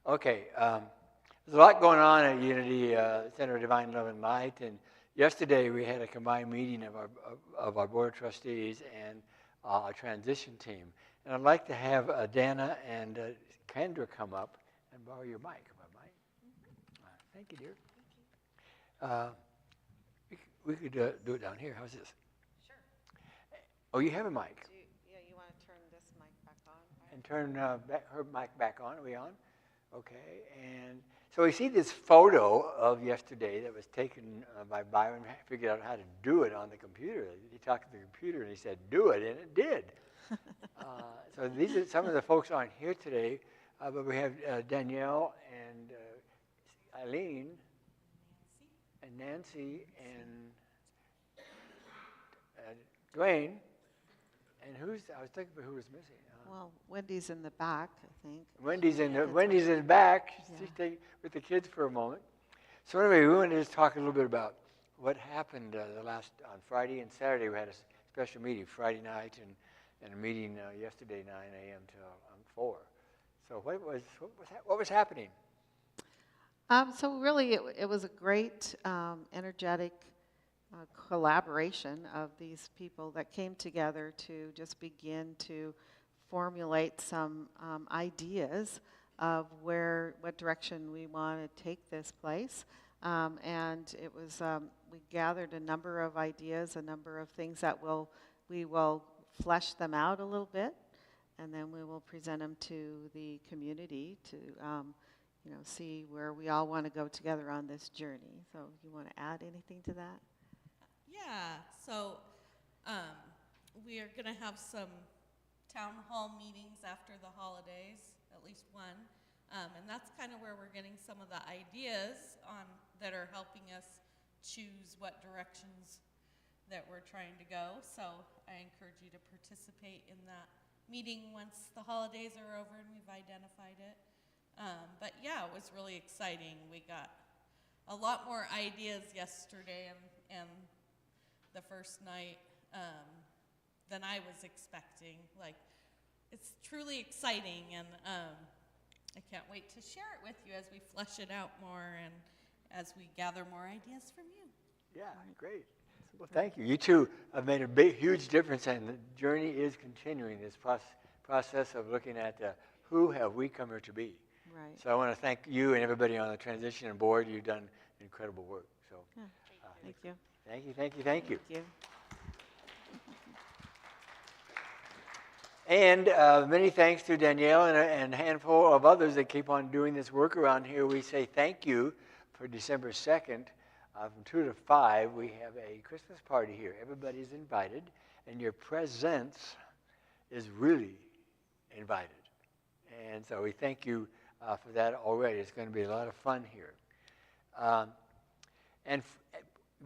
Okay. There's a lot going on at Unity Center of Divine Love and Light, and yesterday we had a combined meeting of our board of trustees and our transition team. And I'd like to have Danna and Kendra come up and borrow your mic. Thank you, dear. We could do it down here. How's this? Sure. Oh, you have a mic. You want to turn this mic back on? Right? And turn her mic back on. Are we on? Okay. And so we see this photo of yesterday that was taken by Byron. Figured out how to do it on the computer. He talked to the computer and he said, "Do it," and it did. So these are some of the folks aren't here today, but we have Danielle and Eileen and Nancy and Dwayne. And I was thinking for who was missing. Well, Wendy's in the back, I think. Wendy's in the back. She's with the kids for a moment. So anyway, we wanted to just talk a little bit about what happened on Friday and Saturday. We had a special meeting Friday night and a meeting yesterday 9 a.m. till 4. So what was happening? So really, it was a great, energetic collaboration of these people that came together to just begin to formulate some ideas of what direction we want to take this place. And it was, we gathered a number of ideas, a number of things that we will flesh them out a little bit, and then we will present them to the community to see where we all want to go together on this journey. So you want to add anything to that? Yeah, so we are going to have some town hall meetings after the holidays, at least one. And that's kind of where we're getting some of the ideas that are helping us choose what directions that we're trying to go. So I encourage you to participate in that meeting once the holidays are over and we've identified it. But yeah, it was really exciting. We got a lot more ideas yesterday and the first night than I was expecting. Like, it's truly exciting, and I can't wait to share it with you as we flesh it out more and as we gather more ideas from you. Yeah, great. Well, thank you. You two have made a huge difference, and the journey is continuing, this process of looking at who have we come here to be. Right. So I want to thank you and everybody on the transition board. You've done incredible work. So Yeah. Thank you. thank you, thank you, thank you. Thank you. And many thanks to Danielle and a handful of others that keep on doing this work around here. We say thank you for December 2nd. From 2 to 5, we have a Christmas party here. Everybody's invited, and your presence is really invited. And so we thank you for that already. It's going to be a lot of fun here. And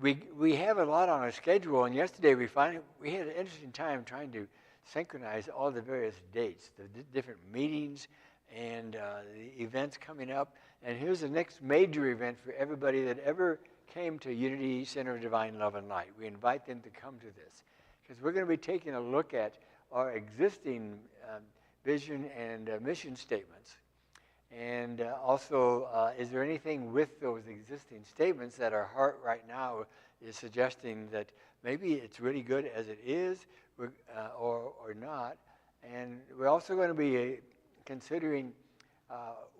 we have a lot on our schedule, and yesterday we had an interesting time trying to synchronize all the various dates, the different meetings and the events coming up. And here's the next major event for everybody that ever came to Unity Center of Divine Love and Light. We invite them to come to this, because we're going to be taking a look at our existing vision and mission statements. And also, is there anything with those existing statements that our heart right now is suggesting that maybe it's really good as it is, or not? And we're also going to be considering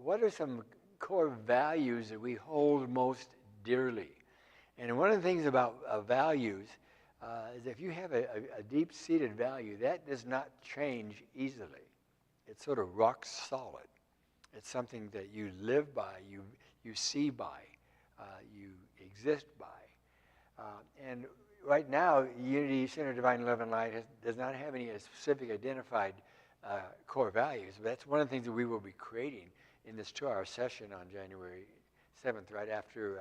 what are some core values that we hold most dearly. And one of the things about values is if you have a deep-seated value, that does not change easily. It's sort of rock solid. It's something that you live by, you see by, you exist by. And right now, Unity Center of Divine Love and Light does not have any specific identified core values. But that's one of the things that we will be creating in this 2-hour session on January 7th, right after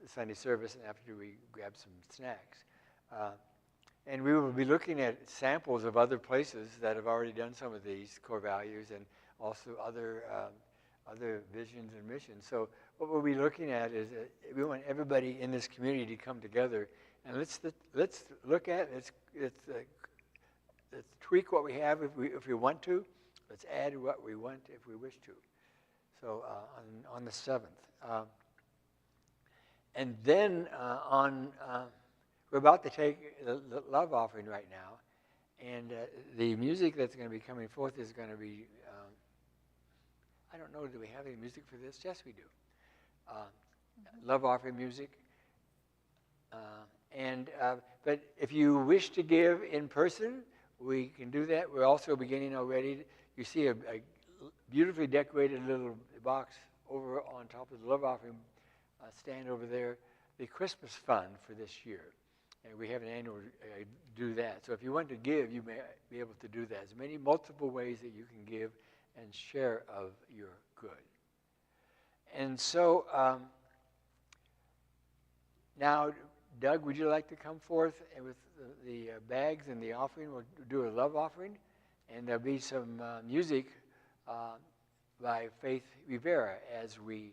the Sunday service and after we grab some snacks. And we will be looking at samples of other places that have already done some of these core values, and also other visions and missions. So what we'll be looking at is we want everybody in this community to come together, and let's look at let's tweak what we have if we want to. Let's add what we want if we wish to. So on the 7th, and then we're about to take the love offering right now, and the music that's going to be coming forth is going to be. I don't know, do we have any music for this? Yes, we do. Love offering music. But if you wish to give in person, we can do that. We're also beginning already. You see a beautifully decorated little box over on top of the love offering stand over there, the Christmas fund for this year. And we have an annual do that. So if you want to give, you may be able to do that. There's many multiple ways that you can give and share of your good. And so now, Doug, would you like to come forth with the bags and the offering? We'll do a love offering, and there'll be some music by Faith Rivera as we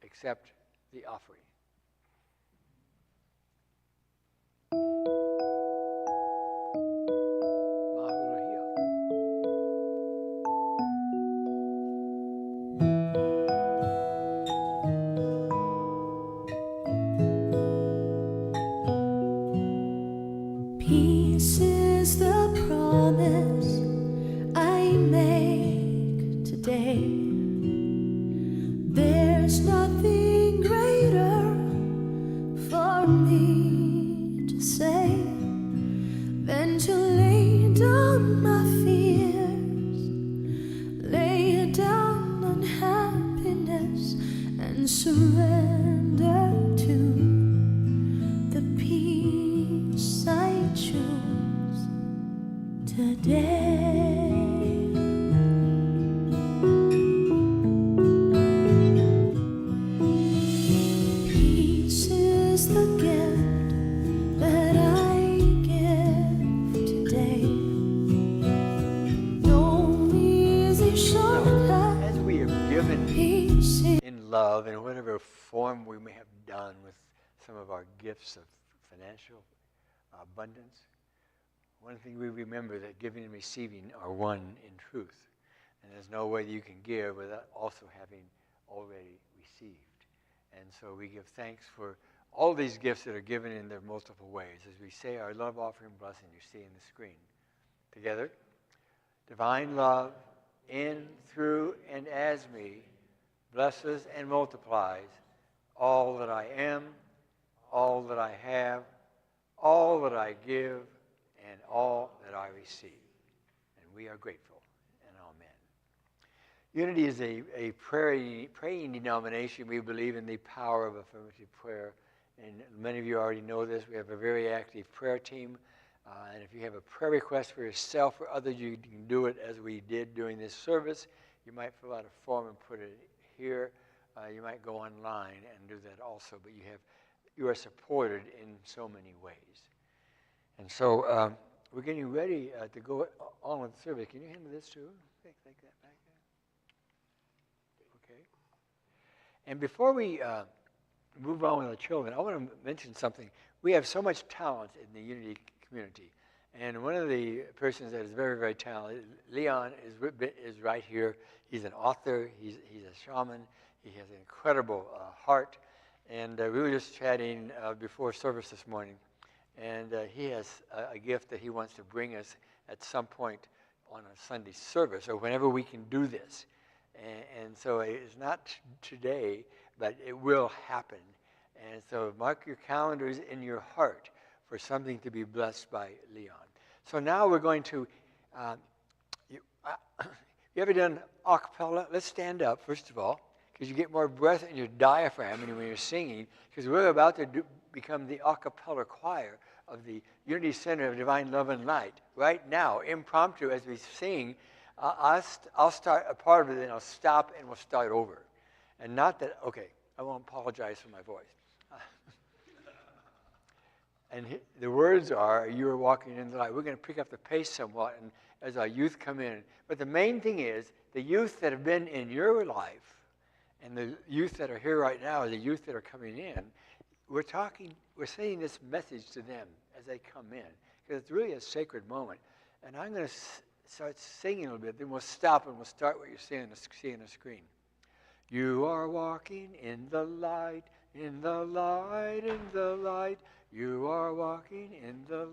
accept the offering. Peace is the promise I make today. There's nothing greater for me to say than to lay down my fears, lay down done with some of our gifts of financial abundance, one thing we remember that giving and receiving are one in truth. And there's no way that you can give without also having already received. And so we give thanks for all these gifts that are given in their multiple ways. As we say our love offering blessing, you see in the screen. Together, divine love in, through, and as me blesses and multiplies all that I am, all that I have, all that I give, and all that I receive. And we are grateful, and amen. Unity is a praying denomination. We believe in the power of affirmative prayer. And many of you already know this. We have a very active prayer team. And if you have a prayer request for yourself or others, you can do it as we did during this service. You might fill out a form and put it here. You might go online and do that also. But you are supported in so many ways. And so we're getting ready to go on with the service. Can you handle this too? Take that back there. Okay. And before we move on with the children, I want to mention something. We have so much talent in the Unity community. And one of the persons that is very, very talented, Leon, is right here. He's an author. He's a shaman. He has an incredible heart. And we were just chatting before service this morning. And he has a gift that he wants to bring us at some point on a Sunday service, or whenever we can do this. And so it's not today, but it will happen. And so mark your calendars in your heart for something to be blessed by Leon. So now we're going to, you ever done a cappella? Let's stand up, first of all, because you get more breath in your diaphragm when you're singing, because we're about to become the a cappella choir of the Unity Center of Divine Love and Light. Right now, impromptu, as we sing, I'll start a part of it, then I'll stop, and we'll start over. And not that, okay, I won't apologize for my voice. And the words are, you are walking in the light. We're going to pick up the pace somewhat and as our youth come in. But the main thing is, the youth that have been in your life and the youth that are here right now, the youth that are coming in, we're saying this message to them as they come in. Because it's really a sacred moment. And I'm going to start singing a little bit, then we'll stop and we'll start what you're seeing on the screen. You are walking in the light, in the light, in the light. You are walking in the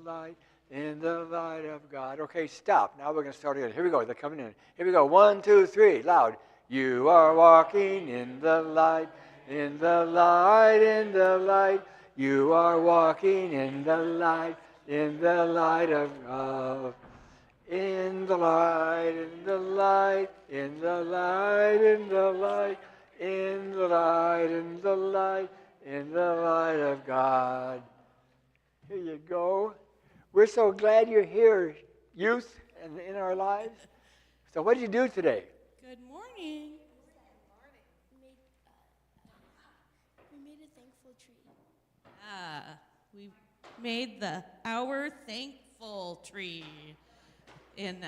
light of God. Okay, stop. Now we're going to start again. Here we go. They're coming in. Here we go. 1, 2, 3. Loud. You are walking in the light, in the light, in the light. You are walking in the light of God. In the light, in the light, in the light, in the light, in the light, in the light, in the light of God. Here you go. We're so glad you're here, youth, and in our lives. So what did you do today? Good morning. We made a thankful tree. We made our thankful tree in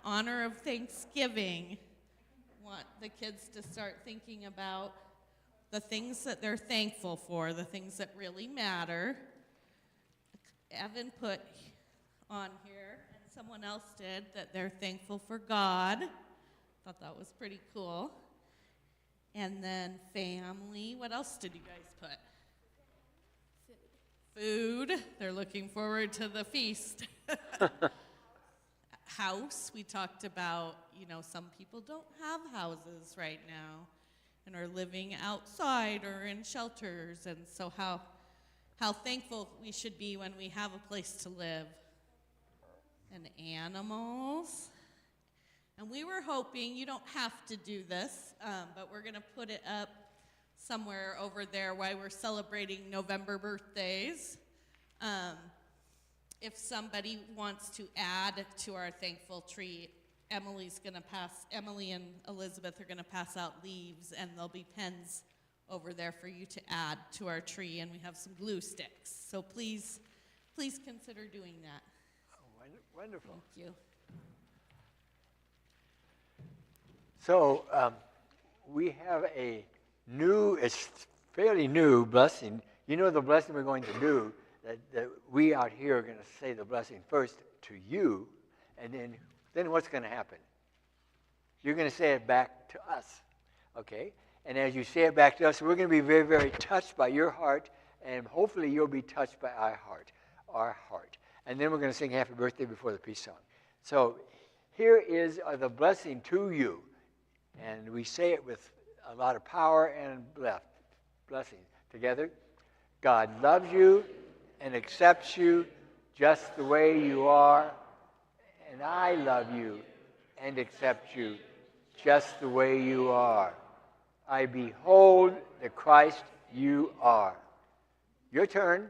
honor of Thanksgiving. Want the kids to start thinking about the things that they're thankful for, the things that really matter. Evan put on here, and someone else did, that they're thankful for God. Thought that was pretty cool. And then family. What else did you guys put? Food. They're looking forward to the feast. House. We talked about, some people don't have houses right now and are living outside or in shelters. And so how thankful we should be when we have a place to live. And animals. And we were hoping, you don't have to do this, but we're going to put it up somewhere over there while we're celebrating November birthdays. If somebody wants to add to our thankful tree, Emily and Elizabeth are going to pass out leaves, and there'll be pens over there for you to add to our tree, and we have some glue sticks. So please consider doing that. Oh, wonderful. Thank you. So we have a new, it's fairly new blessing. You know the blessing we're going to do, that we out here are going to say the blessing first to you, and then what's going to happen? You're going to say it back to us, okay? And as you say it back to us, we're going to be very, very touched by your heart, and hopefully you'll be touched by our heart. And then we're going to sing Happy Birthday before the peace song. So here is the blessing to you, and we say it with a lot of power and blessing. Together, God loves you and accepts you just the way you are, and I love you and accept you just the way you are. I behold the Christ you are. Your turn.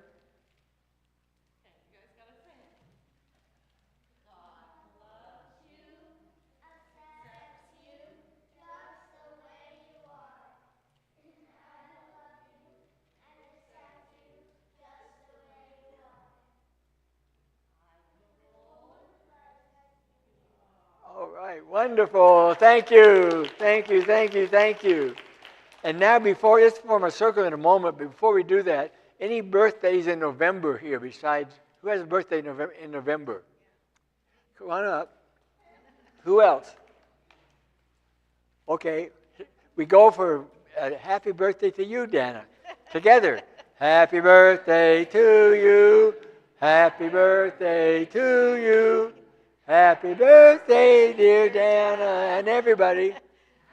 All right, wonderful. Thank you. Thank you, thank you, thank you. And now let's form a circle in a moment, but before we do that, any birthdays in November here besides, who has a birthday in November? Come on up. Who else? Okay, we go for a happy birthday to you, Danna. Together. Happy birthday to you. Happy birthday to you. Happy birthday, dear Danna, and everybody.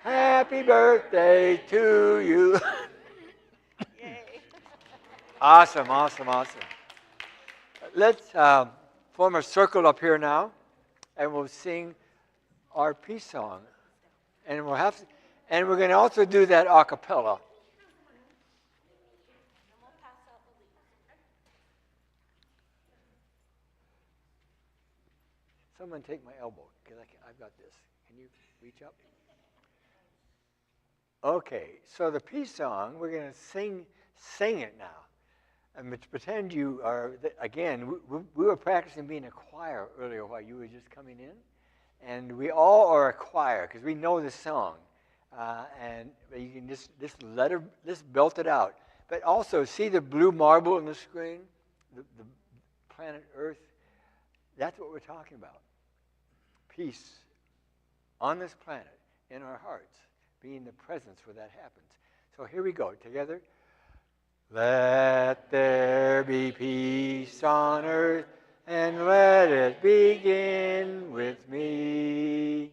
Happy birthday to you. Yay. Awesome. Let's form a circle up here now, and we'll sing our peace song. And we're going to also do that a cappella. Someone take my elbow, because I've got this. Can you reach up? Okay, so the peace song, we're going to sing it now. And pretend you are, again, we were practicing being a choir earlier while you were just coming in. And we all are a choir, because we know this song. And you can just belt it out. But also, see the blue marble on the screen? The planet Earth? That's what we're talking about. Peace on this planet, in our hearts, being the presence where that happens. So here we go, together. Let there be peace on earth, and let it begin with me.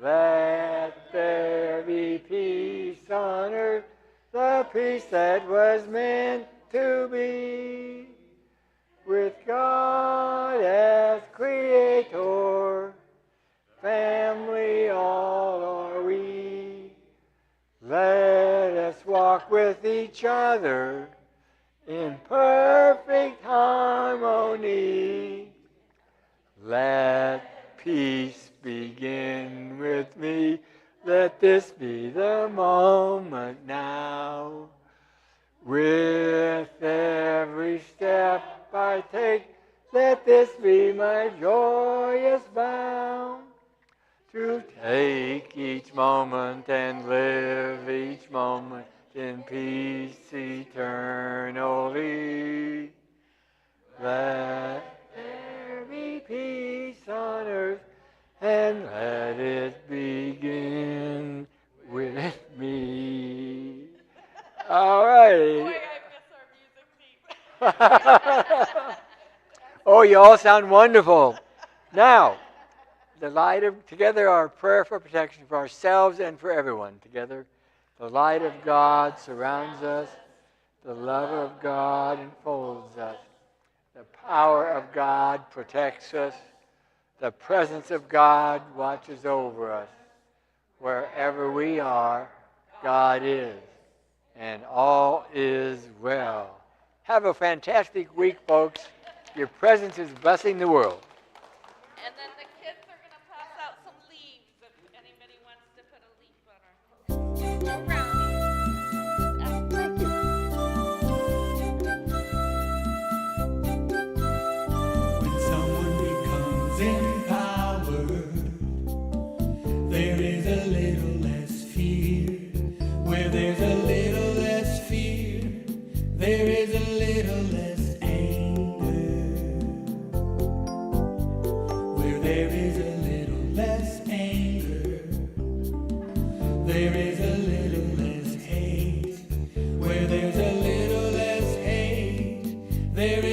Let there be peace on earth, the peace that was meant to be. With God as Creator, family all are we. Let us walk with each other in perfect harmony. Let peace begin with me. Let this be the moment now. With every step I take, let this be my joyous bound. To take each moment and live each moment in peace eternally. Let there be peace on earth, and let it begin with me. All right. Boy, I miss our music team. Oh, you all sound wonderful. Now, together our prayer for protection for ourselves and for everyone. Together, the light of God surrounds us. The love of God enfolds us. The power of God protects us. The presence of God watches over us. Wherever we are, God is. And all is well. Have a fantastic week, folks. Your presence is blessing the world. And then the kids are going to pass out some leaves if anybody wants to put a leaf on our When someone becomes empowered, there is a little less fear. Where there's a little less fear, There